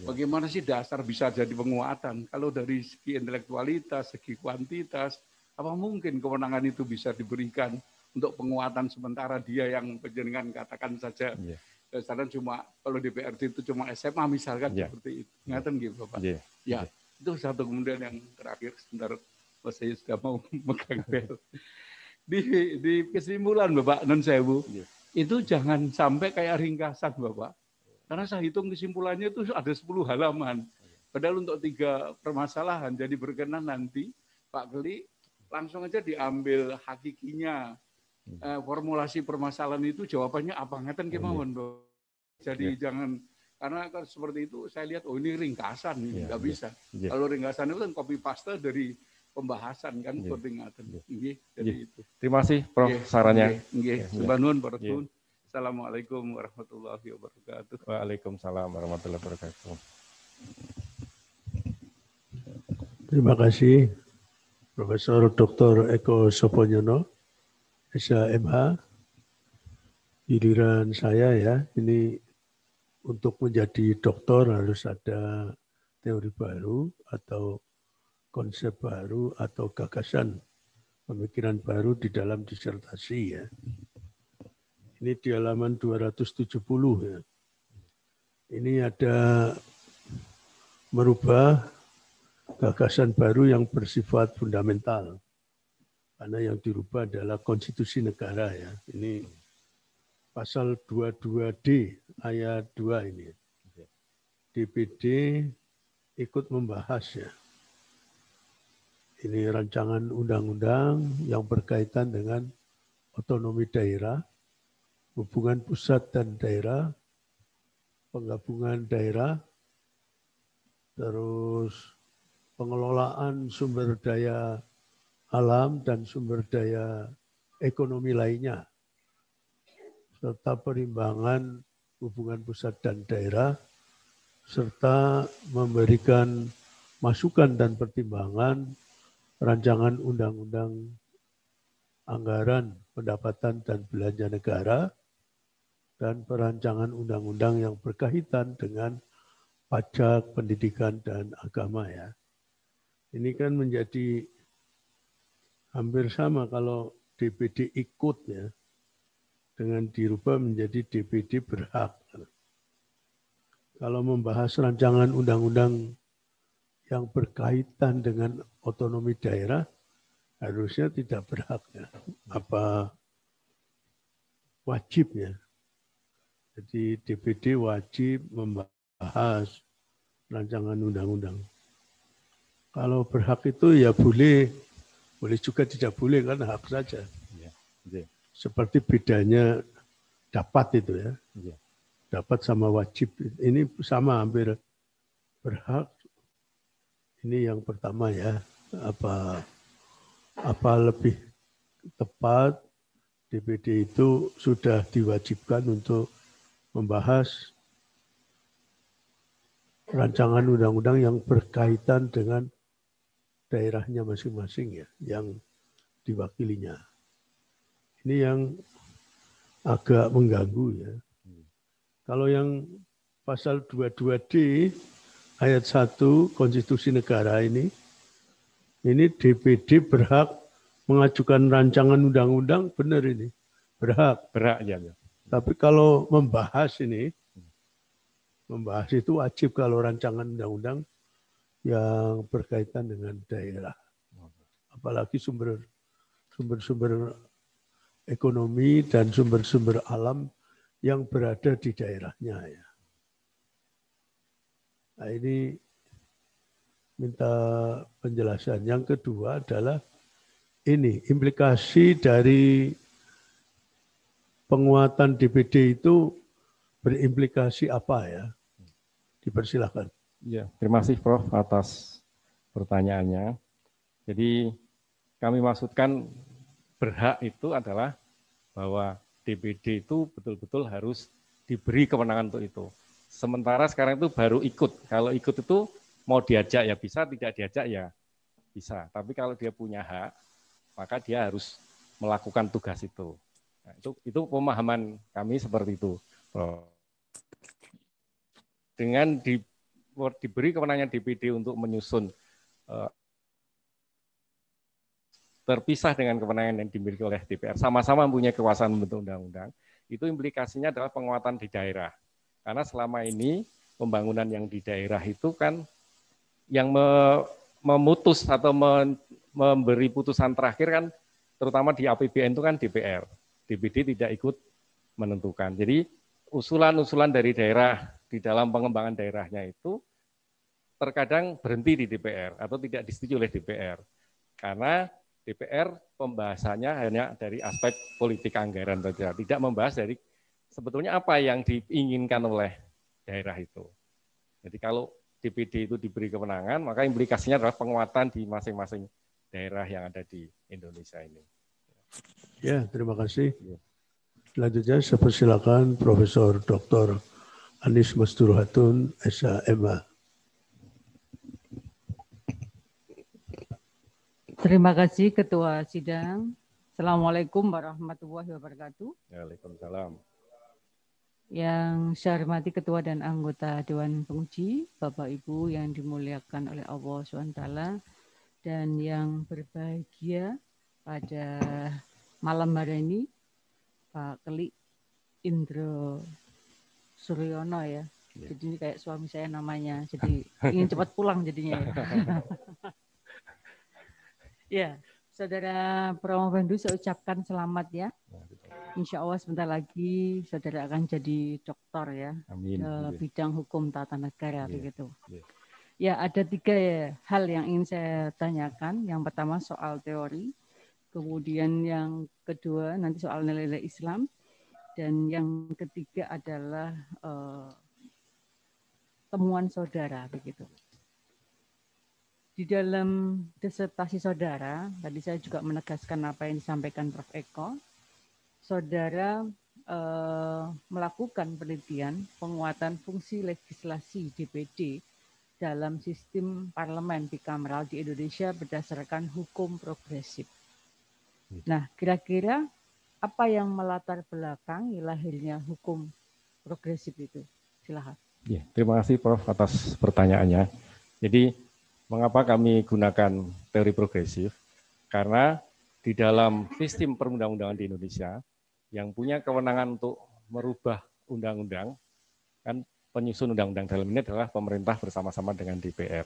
bagaimana sih dasar bisa jadi penguatan? Kalau dari segi intelektualitas, segi kuantitas, apa mungkin kewenangan itu bisa diberikan untuk penguatan sementara dia yang penjenengan katakan saja dasarnya cuma kalau DPRD itu cuma SMA misalkan seperti itu. Ngaten gitu Bapak. Ya, itu satu. Kemudian yang terakhir sebentar saya sudah mau megang bel. di kesimpulan Bapak non sewu, itu jangan sampai kayak ringkasan Bapak. Karena saya hitung kesimpulannya itu ada 10 halaman. Padahal untuk 3 permasalahan, jadi berkenan nanti Pak Keli langsung aja diambil hakikinya. Formulasi permasalahan itu jawabannya apa? Ngeten kemauan, Bapak. Jadi jangan, karena seperti itu saya lihat, oh ini ringkasan, ini nggak bisa. Kalau ringkasan itu kan copy paste dari pembahasan kan, peringatan. Jadi itu. Terima kasih Prof sarannya. Sembah nuwun para tuun. Assalamualaikum warahmatullahi wabarakatuh. Waalaikumsalam warahmatullahi wabarakatuh. Terima kasih Profesor Dr. Eko Soponyono, SHMH. Giliran saya ya, ini untuk menjadi doktor harus ada teori baru atau konsep baru atau gagasan pemikiran baru di dalam disertasi ya. Ini di halaman 270 ya. Ini ada merubah gagasan baru yang bersifat fundamental. Karena yang dirubah adalah konstitusi negara ya. Ini pasal 22D ayat 2 ini. DPD ikut membahas ya. Ini rancangan undang-undang yang berkaitan dengan otonomi daerah, hubungan pusat dan daerah, penggabungan daerah, terus pengelolaan sumber daya alam dan sumber daya ekonomi lainnya, serta perimbangan hubungan pusat dan daerah, serta memberikan masukan dan pertimbangan rancangan undang-undang anggaran pendapatan dan belanja negara, dan perancangan undang-undang yang berkaitan dengan pajak, pendidikan, dan agama ya. Ini kan menjadi hampir sama kalau DPD ikut ya, dengan dirubah menjadi DPD berhak. Kalau membahas rancangan undang-undang yang berkaitan dengan otonomi daerah, harusnya tidak berhak ya. Apa wajib ya. Jadi DPD wajib membahas rancangan undang-undang. Kalau berhak itu ya boleh juga tidak boleh, kan hak saja. Seperti bedanya dapat itu ya. Dapat sama wajib. Ini sama hampir berhak. Ini yang pertama ya. Apa lebih tepat DPD itu sudah diwajibkan untuk membahas rancangan undang-undang yang berkaitan dengan daerahnya masing-masing ya, yang diwakilinya. Ini yang agak mengganggu ya. Kalau yang pasal 22D ayat 1 Konstitusi Negara ini DPD berhak mengajukan rancangan undang-undang, benar ini. Berhak. Berhak ya. Tapi kalau membahas itu wajib kalau rancangan undang-undang yang berkaitan dengan daerah. Apalagi sumber-sumber ekonomi dan sumber-sumber alam yang berada di daerahnya ya. Nah ini minta penjelasan. Yang kedua adalah ini implikasi dari penguatan DPD itu berimplikasi apa ya? Dipersilakan. Ya, terima kasih Prof atas pertanyaannya. Jadi kami maksudkan berhak itu adalah bahwa DPD itu betul-betul harus diberi kewenangan untuk itu. Sementara sekarang itu baru ikut. Kalau ikut itu mau diajak ya bisa, tidak diajak ya bisa. Tapi kalau dia punya hak, maka dia harus melakukan tugas itu. Nah, itu pemahaman kami seperti itu. Dengan diberi kewenangan DPD untuk menyusun terpisah dengan kewenangan yang dimiliki oleh DPR, sama-sama mempunyai kekuasaan membentuk undang-undang, itu implikasinya adalah penguatan di daerah. Karena selama ini pembangunan yang di daerah itu kan yang memutus atau memberi putusan terakhir kan terutama di APBN itu kan DPR, DPD tidak ikut menentukan. Jadi usulan-usulan dari daerah di dalam pengembangan daerahnya itu terkadang berhenti di DPR atau tidak disetujui oleh DPR. Karena DPR pembahasannya hanya dari aspek politik anggaran saja, tidak membahas dari sebetulnya apa yang diinginkan oleh daerah itu. Jadi kalau DPD itu diberi kewenangan, maka implikasinya adalah penguatan di masing-masing daerah yang ada di Indonesia ini. Ya, terima kasih. Selanjutnya saya persilakan Profesor Dr. Anies Masturhatun, SHMH. Terima kasih Ketua Sidang. Assalamualaikum warahmatullahi wabarakatuh. Waalaikumsalam. Yang saya hormati Ketua dan anggota Dewan Penguji, Bapak Ibu yang dimuliakan oleh Allah SWT, dan yang berbahagia pada malam hari ini, Pak Keli Indro Suryono ya. Jadi ini kayak suami saya namanya, jadi ingin cepat pulang jadinya ya. Ya, Saudara Promovendu saya ucapkan selamat ya. Insya Allah sebentar lagi saudara akan jadi doktor ya. Amin. Bidang hukum tata negara begitu. Ya, ada 3 hal yang ingin saya tanyakan. Yang pertama soal teori, kemudian yang kedua nanti soal nilai-nilai Islam, dan yang ketiga adalah temuan saudara begitu. Di dalam disertasi saudara, tadi saya juga menegaskan apa yang disampaikan Prof. Eko. Saudara melakukan penelitian penguatan fungsi legislasi DPD dalam sistem parlemen bikameral di Indonesia berdasarkan hukum progresif. Nah, kira-kira apa yang melatar belakangi lahirnya hukum progresif itu? Silakan. Ya, terima kasih Prof atas pertanyaannya. Jadi, mengapa kami gunakan teori progresif? Karena di dalam sistem perundang-undangan di Indonesia, yang punya kewenangan untuk merubah undang-undang, kan penyusun undang-undang dalam ini adalah pemerintah bersama-sama dengan DPR.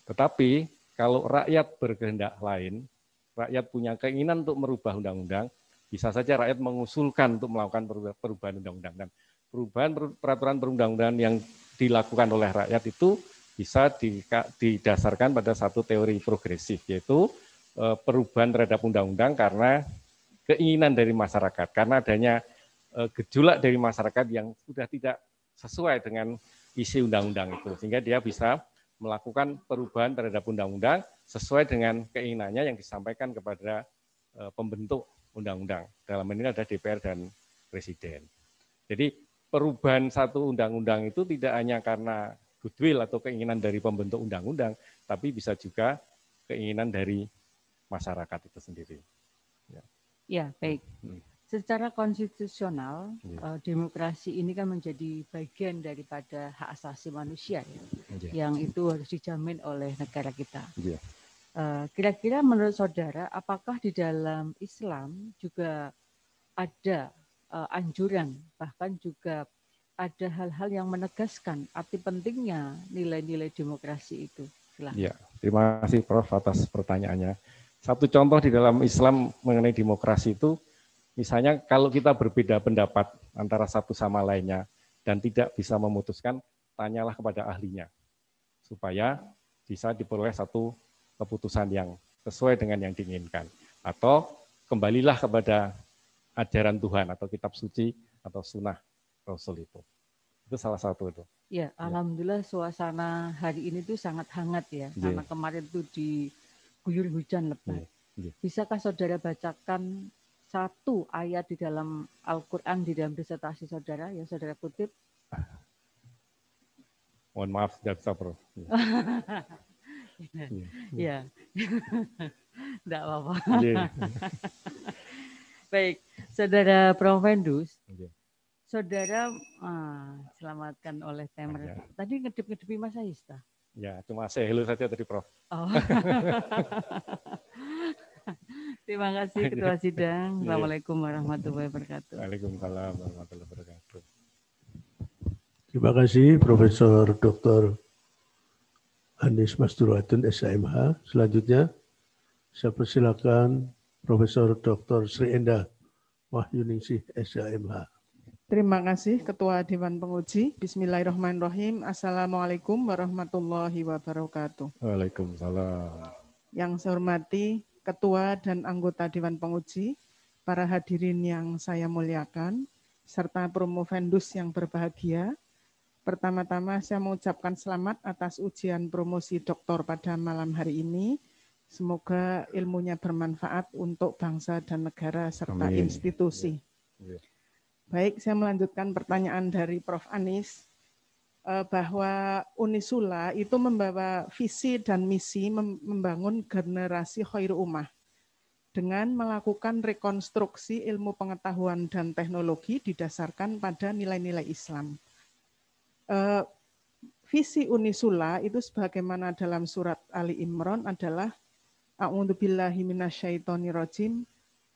Tetapi kalau rakyat berkehendak lain, rakyat punya keinginan untuk merubah undang-undang, bisa saja rakyat mengusulkan untuk melakukan perubahan undang-undang. Dan perubahan peraturan perundang-undangan yang dilakukan oleh rakyat itu bisa didasarkan pada satu teori progresif, yaitu perubahan terhadap undang-undang karena keinginan dari masyarakat, karena adanya gejolak dari masyarakat yang sudah tidak sesuai dengan isi undang-undang itu, sehingga dia bisa melakukan perubahan terhadap undang-undang sesuai dengan keinginannya yang disampaikan kepada pembentuk undang-undang. Dalam ini ada DPR dan Presiden. Jadi perubahan satu undang-undang itu tidak hanya karena goodwill atau keinginan dari pembentuk undang-undang, tapi bisa juga keinginan dari masyarakat itu sendiri. Ya, baik. Secara konstitusional, demokrasi ini kan menjadi bagian daripada hak asasi manusia yang itu harus dijamin oleh negara kita. Kira-kira menurut saudara, apakah di dalam Islam juga ada anjuran, bahkan juga ada hal-hal yang menegaskan arti pentingnya nilai-nilai demokrasi itu? Silahkan. Ya, terima kasih Prof atas pertanyaannya. Satu contoh di dalam Islam mengenai demokrasi itu, misalnya kalau kita berbeda pendapat antara satu sama lainnya dan tidak bisa memutuskan, tanyalah kepada ahlinya, supaya bisa diperoleh satu keputusan yang sesuai dengan yang diinginkan. Atau kembalilah kepada ajaran Tuhan atau kitab suci atau sunnah Rasul itu. Itu salah satu itu. Ya, alhamdulillah suasana hari ini tuh sangat hangat ya, karena kemarin tuh diguyur hujan lebat. Bisakah saudara bacakan satu ayat di dalam Al-Quran di dalam disertasi saudara yang saudara kutip? Mohon maaf, tidak bisa, Prof. Ya, tidak apa-apa. Baik, saudara Promovendus, saudara selamatkan oleh Temer. Tadi ngedip-ngedipi Mas Aista. Ya, cuma saya hello saja tadi, Prof. Oh. Terima kasih Ketua Sidang. Assalamualaikum warahmatullahi wabarakatuh. Waalaikumsalam warahmatullahi wabarakatuh. Terima kasih Profesor Dr. Anies Masturhatun, SHMH. Selanjutnya saya persilakan Profesor Dr. Sri Endah Wahyuningsih, SHMH. Terima kasih Ketua Dewan Penguji. Bismillahirrahmanirrahim. Assalamualaikum warahmatullahi wabarakatuh. Waalaikumsalam. Yang saya hormati Ketua dan anggota Dewan Penguji, para hadirin yang saya muliakan, serta promovendus yang berbahagia. Pertama-tama saya mengucapkan selamat atas ujian promosi doktor pada malam hari ini. Semoga ilmunya bermanfaat untuk bangsa dan negara serta Amin. institusi. Ya. Baik, saya melanjutkan pertanyaan dari Prof. Anies, bahwa Unisula itu membawa visi dan misi membangun generasi khairu ummah dengan melakukan rekonstruksi ilmu pengetahuan dan teknologi didasarkan pada nilai-nilai Islam. Visi Unisula itu sebagaimana dalam surat Ali Imran adalah A'udzubillahi minasyaitonirrajim,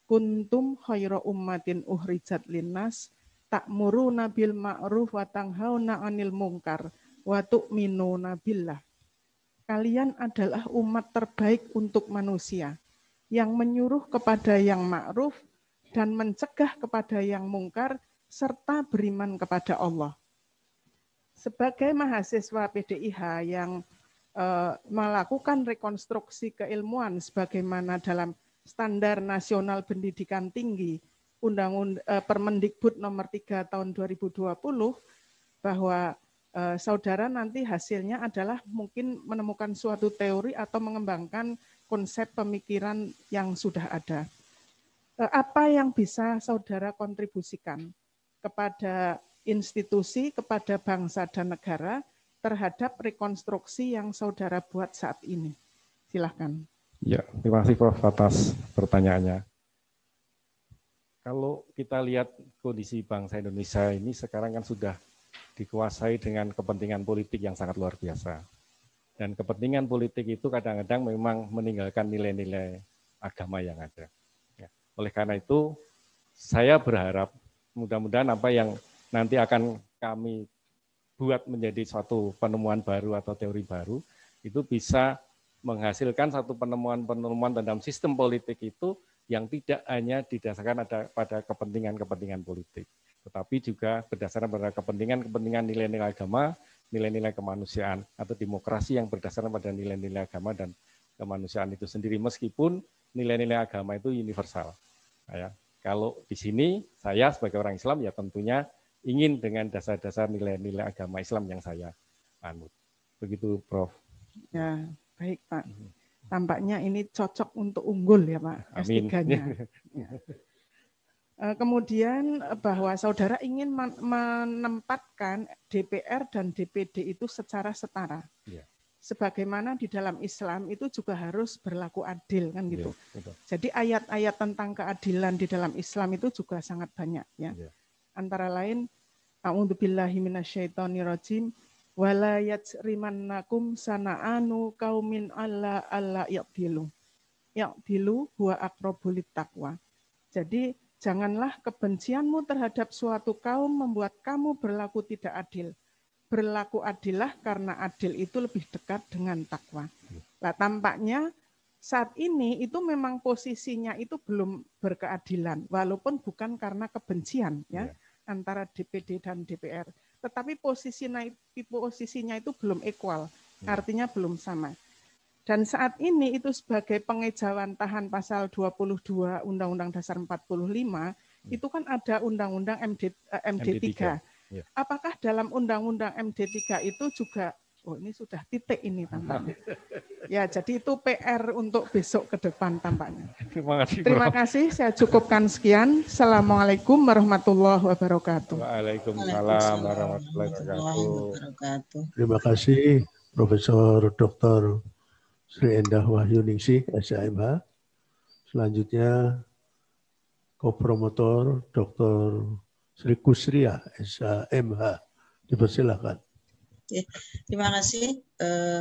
kuntum khaira ummatin uhrijat linnas ta'muruna bil ma'ruf wa tanhauna 'anil munkar wa tu'minuna billah. Kalian adalah umat terbaik untuk manusia yang menyuruh kepada yang ma'ruf dan mencegah kepada yang mungkar serta beriman kepada Allah. Sebagai mahasiswa PDIH yang melakukan rekonstruksi keilmuan sebagaimana dalam Standar Nasional Pendidikan Tinggi Permendikbud nomor 3 tahun 2020, bahwa saudara nanti hasilnya adalah mungkin menemukan suatu teori atau mengembangkan konsep pemikiran yang sudah ada. Apa yang bisa saudara kontribusikan kepada institusi, kepada bangsa dan negara terhadap rekonstruksi yang saudara buat saat ini? Silahkan. Ya, terima kasih Prof atas pertanyaannya. Kalau kita lihat kondisi bangsa Indonesia ini sekarang kan sudah dikuasai dengan kepentingan politik yang sangat luar biasa. Dan kepentingan politik itu kadang-kadang memang meninggalkan nilai-nilai agama yang ada. Ya. Oleh karena itu, saya berharap mudah-mudahan apa yang nanti akan kami buat menjadi suatu penemuan baru atau teori baru, itu bisa menghasilkan satu penemuan-penemuan dalam sistem politik itu yang tidak hanya didasarkan pada kepentingan-kepentingan politik, tetapi juga berdasarkan pada kepentingan-kepentingan nilai-nilai agama, nilai-nilai kemanusiaan, atau demokrasi yang berdasarkan pada nilai-nilai agama dan kemanusiaan itu sendiri, meskipun nilai-nilai agama itu universal. Nah, ya, kalau di sini saya sebagai orang Islam ya tentunya ingin dengan dasar-dasar nilai-nilai agama Islam yang saya anut. Begitu, Prof. Ya, baik Pak. Tampaknya ini cocok untuk unggul ya Pak, S3-nya. Ya. Kemudian bahwa saudara ingin menempatkan DPR dan DPD itu secara setara. Ya. Sebagaimana di dalam Islam itu juga harus berlaku adil kan gitu. Ya, jadi ayat-ayat tentang keadilan di dalam Islam itu juga sangat banyak ya. Ya. Antara lain A'udzubillahi minasyaitonirrajim wala yajrimannakum sana'anu qaumin alla ya'dilu. Ya'dilu huwa aqrabu littaqwa. Jadi janganlah kebencianmu terhadap suatu kaum membuat kamu berlaku tidak adil. Berlaku adillah karena adil itu lebih dekat dengan takwa. Nah, tampaknya saat ini itu memang posisinya itu belum berkeadilan, walaupun bukan karena kebencian ya antara DPD dan DPR. Tetapi posisinya itu belum equal, artinya belum sama. Dan saat ini itu sebagai pengejawantahan pasal 22 Undang-Undang Dasar 45, itu kan ada Undang-Undang MD3. Ya. Apakah dalam Undang-Undang MD3 itu juga, oh ini sudah titik ini tampaknya. Ya, jadi itu PR untuk besok ke depan tampaknya. Terima kasih, saya cukupkan sekian. Assalamualaikum warahmatullahi wabarakatuh. Waalaikumsalam warahmatullahi wabarakatuh. Terima kasih Profesor Dr. Sri Endah Wahyuningsih, SHMH. Selanjutnya Kopromotor Dr. Sri Kusria, SHMH. Dipersilakan. Terima kasih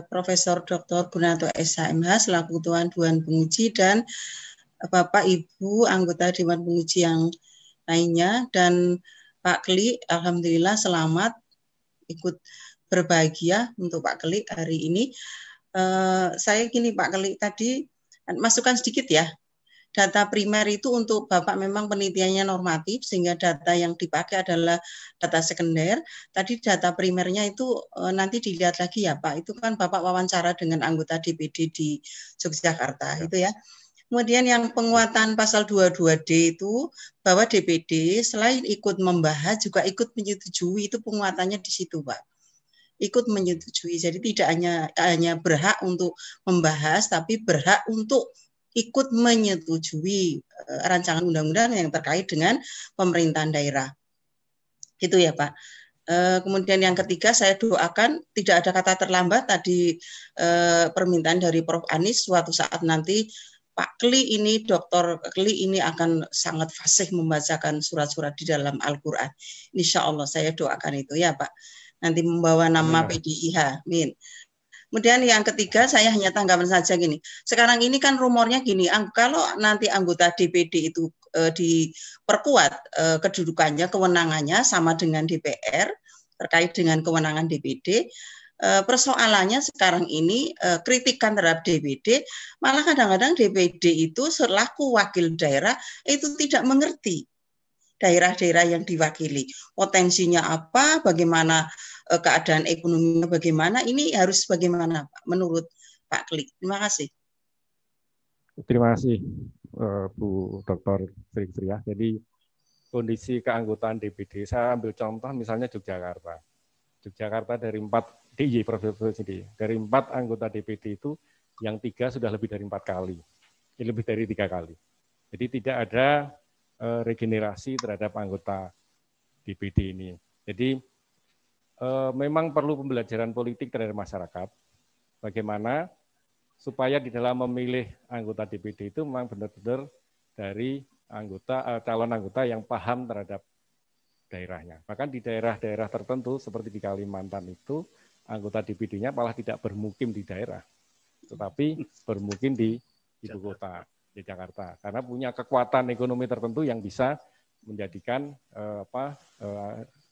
Profesor Dr. Gunarto SHMH selaku Ketua Dewan Penguji dan Bapak Ibu anggota Dewan Penguji yang lainnya dan Pak Kli, alhamdulillah selamat ikut berbahagia untuk Pak Kli hari ini. Saya gini Pak Kli tadi masukan sedikit ya. Data primer itu untuk Bapak memang penelitiannya normatif, sehingga data yang dipakai adalah data sekunder. Tadi data primernya itu nanti dilihat lagi ya Pak, itu kan Bapak wawancara dengan anggota DPD di Yogyakarta, itu ya. Kemudian yang penguatan pasal 22D itu, bahwa DPD selain ikut membahas, juga ikut menyetujui, itu penguatannya di situ Pak. Ikut menyetujui, jadi tidak hanya berhak untuk membahas, tapi berhak untuk ikut menyetujui rancangan undang-undang yang terkait dengan pemerintahan daerah. Gitu ya Pak. Kemudian yang ketiga, saya doakan tidak ada kata terlambat. Tadi permintaan dari Prof. Anies, suatu saat nanti Pak Kli ini, Dr. Kli ini akan sangat fasih membacakan surat-surat di dalam Al-Quran. Insya Allah saya doakan itu ya Pak. Nanti membawa nama PDIH. Amin. Kemudian yang ketiga, saya hanya tanggapan saja gini. Sekarang ini kan rumornya gini, kalau nanti anggota DPD itu diperkuat kedudukannya, kewenangannya sama dengan DPR terkait dengan kewenangan DPD, persoalannya sekarang ini kritikan terhadap DPD, malah kadang-kadang DPD itu selaku wakil daerah itu tidak mengerti daerah-daerah yang diwakili, potensinya apa, bagaimana keadaan ekonominya, bagaimana, ini harus bagaimana Pak, menurut Pak Klik. Terima kasih. Terima kasih Bu Dr. Sri. Jadi kondisi keanggotaan DPD, saya ambil contoh misalnya Yogyakarta. Yogyakarta dari 4 DIY provinsi, dari 4 anggota DPD itu yang 3 sudah lebih dari 4 kali, lebih dari 3 kali. Jadi tidak ada regenerasi terhadap anggota DPD ini. Jadi memang perlu pembelajaran politik terhadap masyarakat, bagaimana supaya di dalam memilih anggota DPD itu memang benar-benar dari calon anggota yang paham terhadap daerahnya. Bahkan di daerah-daerah tertentu seperti di Kalimantan itu, anggota DPD-nya malah tidak bermukim di daerah, tetapi bermukim di ibu kota, di Jakarta, karena punya kekuatan ekonomi tertentu yang bisa menjadikan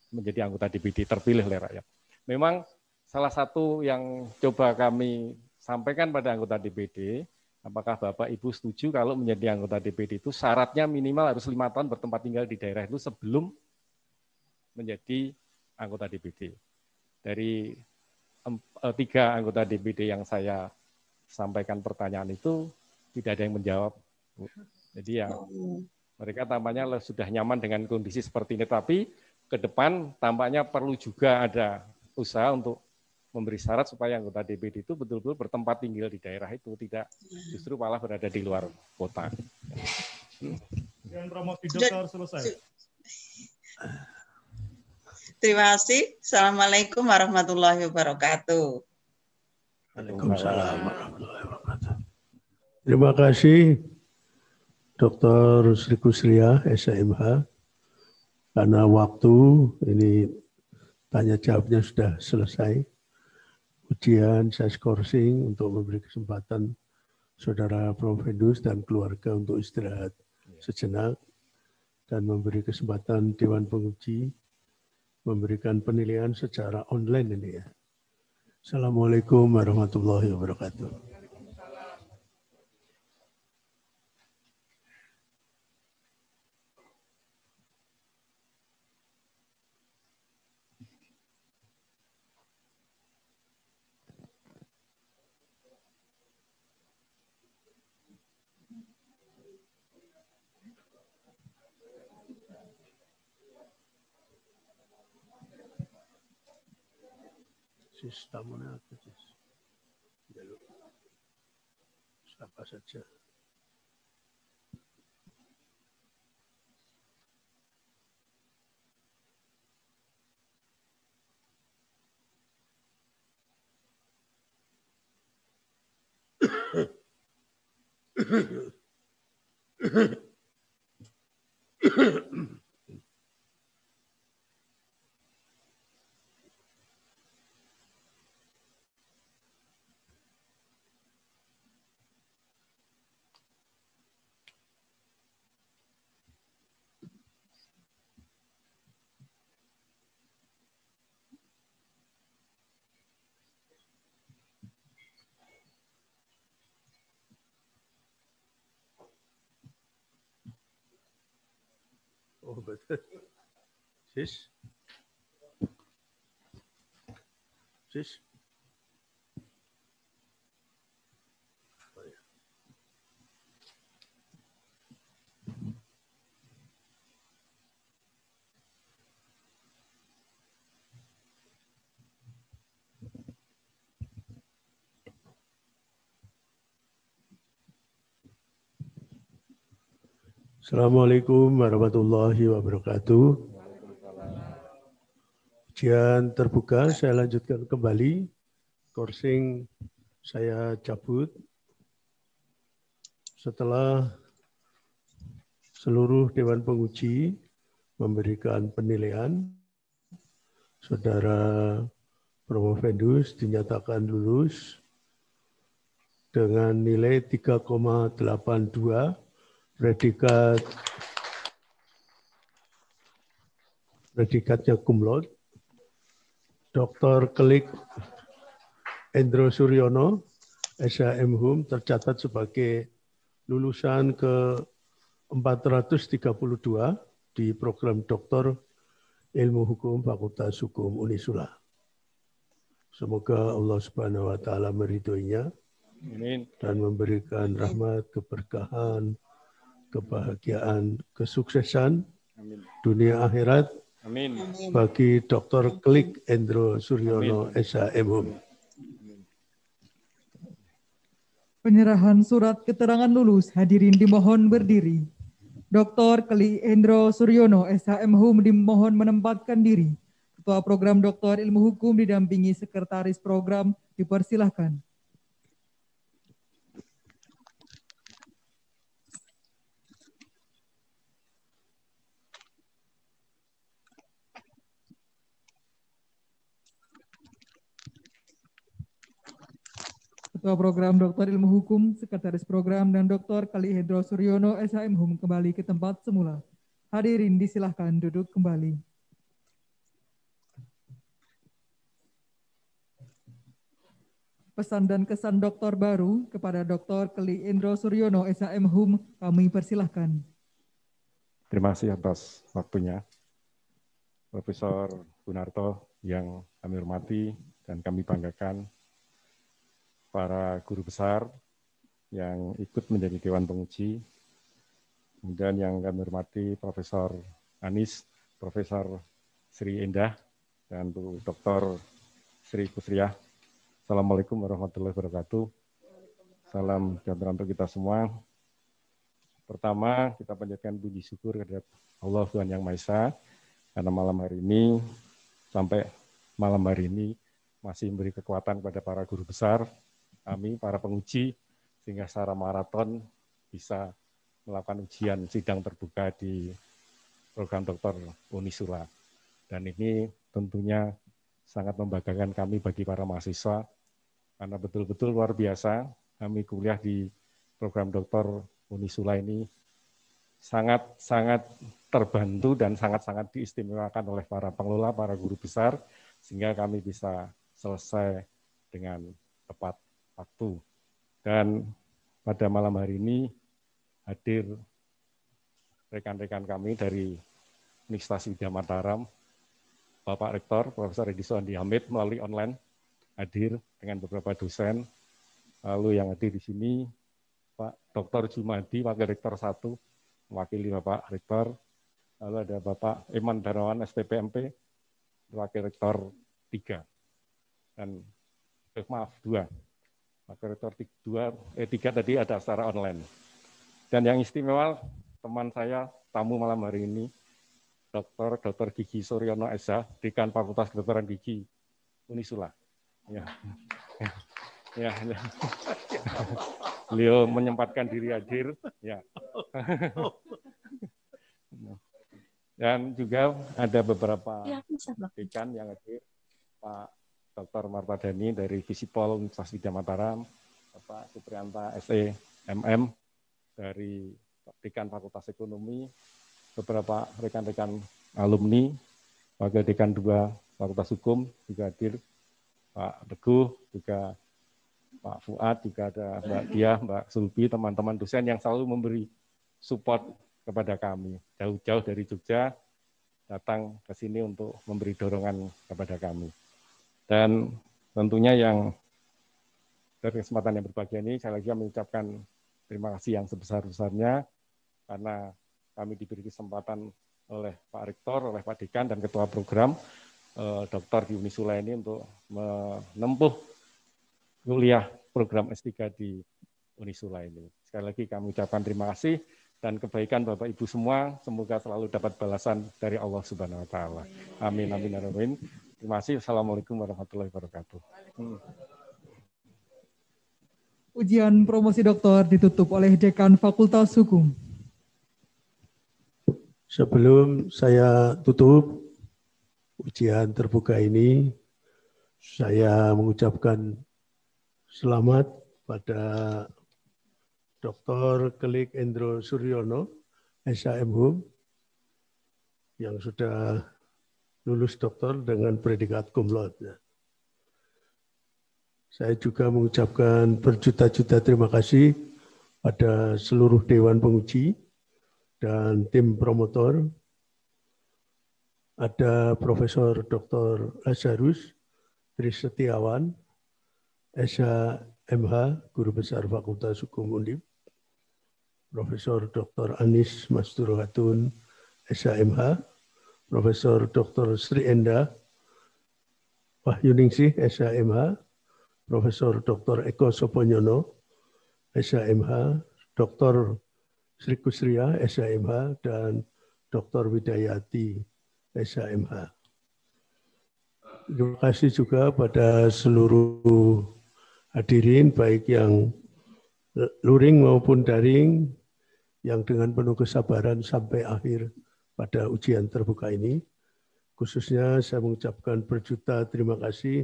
menjadi anggota DPD terpilih oleh rakyat. Memang salah satu yang coba kami sampaikan pada anggota DPD, apakah Bapak Ibu setuju kalau menjadi anggota DPD itu syaratnya minimal harus 5 tahun bertempat tinggal di daerah itu sebelum menjadi anggota DPD. Dari 3 anggota DPD yang saya sampaikan pertanyaan itu tidak ada yang menjawab. Jadi ya mereka tampaknya sudah nyaman dengan kondisi seperti ini, tapi ke depan tampaknya perlu juga ada usaha untuk memberi syarat supaya anggota DPD itu betul-betul bertempat tinggal di daerah itu, tidak justru malah berada di luar kota. Dan promosi dokter selesai. Terima kasih. Assalamualaikum warahmatullahi wabarakatuh. Waalaikumsalam warahmatullahi wabarakatuh. Terima kasih Dr. Sri Kusria, SMH. Karena waktu ini tanya jawabnya sudah selesai. Ujian saya skorsing untuk memberi kesempatan Saudara Prof. Hedus dan keluarga untuk istirahat sejenak dan memberi kesempatan Dewan Penguji memberikan penilaian secara online ini ya. Assalamualaikum warahmatullahi wabarakatuh. Sistemnya apa sih? Siapa saja. Oh, betul. Sis. Sis. Assalamualaikum warahmatullahi wabarakatuh. Ujian terbuka, saya lanjutkan kembali. Coursing saya cabut. Setelah seluruh Dewan Penguji memberikan penilaian, Saudara Promovendus dinyatakan lulus dengan nilai 3,82. Predikatnya cum laude. Dr. Klik Endro Suryono, SHM Hum, tercatat sebagai lulusan ke-432 di program Doktor Ilmu Hukum Fakultas Hukum Unisula. Semoga Allah Subhanahu wa taala meridhoinya dan memberikan rahmat, keberkahan, kebahagiaan, kesuksesan dunia akhirat bagi Dr. Klik Endro Suryono SHM Hum. Penyerahan surat keterangan lulus, hadirin dimohon berdiri. Dr. Klik Endro Suryono SHM Hum dimohon menempatkan diri. Ketua Program Doktor Ilmu Hukum didampingi Sekretaris Program dipersilahkan. Ketua Program Doktor Ilmu Hukum, Sekretaris Program, dan Dr. Klik Endro Suryono SHM Hum kembali ke tempat semula. Hadirin disilahkan duduk kembali. Pesan dan kesan doktor baru kepada Dr. Klik Endro Suryono SHM Hum kami persilahkan. Terima kasih atas waktunya. Profesor Gunarto yang kami hormati dan kami banggakan, para guru besar yang ikut menjadi Dewan Penguji, kemudian yang kami hormati Profesor Anis, Profesor Sri Endah, dan Bu Dr. Sri Kusriah. Assalamualaikum warahmatullahi wabarakatuh. Salam sejahtera untuk kita semua. Pertama, kita panjatkan puji syukur kepada Allah Tuhan Yang Maha Esa, karena malam hari ini, sampai malam hari ini, masih memberi kekuatan kepada para guru besar, kami, para penguji, sehingga secara maraton bisa melakukan ujian sidang terbuka di program Doktor Unisula. Dan ini tentunya sangat membanggakan kami bagi para mahasiswa, karena betul-betul luar biasa kami kuliah di program Doktor Unisula ini sangat-sangat terbantu dan sangat-sangat diistimewakan oleh para pengelola, para guru besar, sehingga kami bisa selesai dengan tepat waktu. Dan pada malam hari ini hadir rekan-rekan kami dari Universitas Widya Mataram, Bapak Rektor Profesor Edison Andi Hamid melalui online hadir dengan beberapa dosen. Lalu yang hadir di sini Pak Dr. Jumadi, Wakil Rektor 1, mewakili Bapak Rektor. Lalu ada Bapak Iman Darmawan, STPMP, Wakil Rektor 3. Dan maaf, 2. Wakil Rektor 3 tadi ada secara online. Dan yang istimewa, teman saya, tamu malam hari ini, Dr. Gigi Suryono SH, Dekan Fakultas Kedokteran Gigi Unisula. Ya. Ya. Beliau menyempatkan diri hadir. Ya. Dan juga ada beberapa dekan yang hadir, Pak Dr. Martadani dari Visipol Universitas Widya Mataram, Bapak Suprianta SE MM dari Dekan Fakultas Ekonomi, beberapa rekan-rekan alumni, Wakil Dekan 2 Fakultas Hukum juga hadir, Pak Teguh, juga Pak Fuad, juga ada Mbak Diah, Mbak Sulbi, teman-teman dosen yang selalu memberi support kepada kami. Jauh-jauh dari Jogja datang ke sini untuk memberi dorongan kepada kami. Dan tentunya yang dari kesempatan yang berbahagia ini, saya lagi mengucapkan terima kasih yang sebesar-besarnya karena kami diberi kesempatan oleh Pak Rektor, oleh Pak Dekan, dan Ketua Program Dr. di Unisula ini untuk menempuh kuliah program S3 di Unisula ini. Sekali lagi kami ucapkan terima kasih dan kebaikan Bapak Ibu semua semoga selalu dapat balasan dari Allah Subhanahu wa taala. Amin amin amin. Terima kasih. Assalamualaikum warahmatullahi wabarakatuh. Ujian promosi doktor ditutup oleh Dekan Fakultas Hukum. Sebelum saya tutup ujian terbuka ini, saya mengucapkan selamat pada Dr. Kelik Endro Suryono, SHM yang sudah lulus doktor dengan predikat cum laude. Saya juga mengucapkan berjuta-juta terima kasih pada seluruh Dewan Penguji dan tim promotor. Ada Profesor Dr. Lazarus Tris Setiawan, SHMH, Guru Besar Fakultas Hukum Undip. Profesor Dr. Anis Masturohatun, SHMH. Profesor Dr. Sri Enda Wahyuningsih, SHMH. Profesor Dr. Eko Soponyono, SHMH, Dr. Sri Kusria, SHMH, dan Dr. Widayati, SHMH. Terima kasih juga pada seluruh hadirin, baik yang luring maupun daring, yang dengan penuh kesabaran sampai akhir pada ujian terbuka ini. Khususnya saya mengucapkan berjuta terima kasih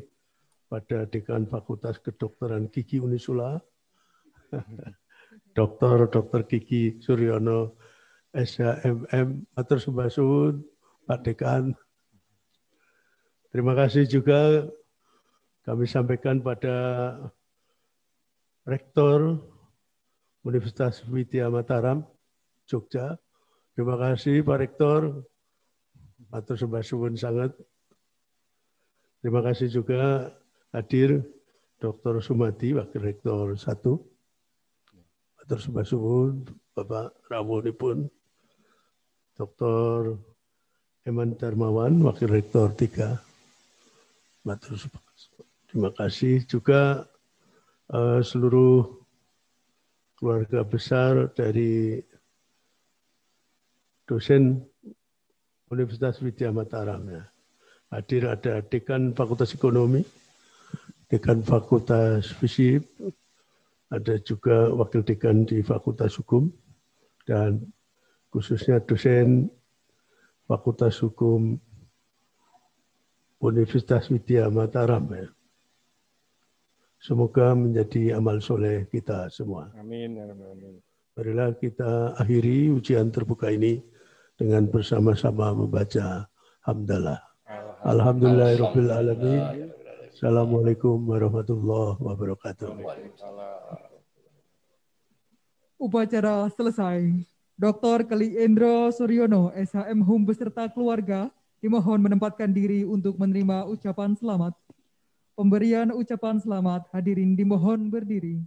pada Dekan Fakultas Kedokteran Gigi Unisula, Dr. Gigi Suryono, SHMM, Matur Sembah Suwun, Pak Dekan. Terima kasih juga kami sampaikan pada Rektor Universitas Widya Mataram, Jogja. Terima kasih Pak Rektor, Matur Sembah Suwun sangat. Terima kasih juga hadir Dr. Sumadi, Wakil Rektor 1. Matur Sembah Suwun, Bapak rawuhipun. Dr. Eman Darmawan, Wakil Rektor 3. Matur Sembah Suwun. Terima kasih juga seluruh keluarga besar dari dosen Universitas Widya Mataram. Ya. Hadir ada Dekan Fakultas Ekonomi, Dekan Fakultas Fisip, ada juga Wakil Dekan di Fakultas Hukum, dan khususnya dosen Fakultas Hukum Universitas Widya Mataram. Ya. Semoga menjadi amal soleh kita semua. Amin. Amin. Marilah kita akhiri ujian terbuka ini dengan bersama-sama membaca hamdalah. Alhamdulillahirabbil alamin. Assalamualaikum warahmatullahi wabarakatuh. Upacara selesai. Dr. Kelik Endro Suryono, SHM Hum beserta keluarga dimohon menempatkan diri untuk menerima ucapan selamat. Pemberian ucapan selamat, hadirin dimohon berdiri.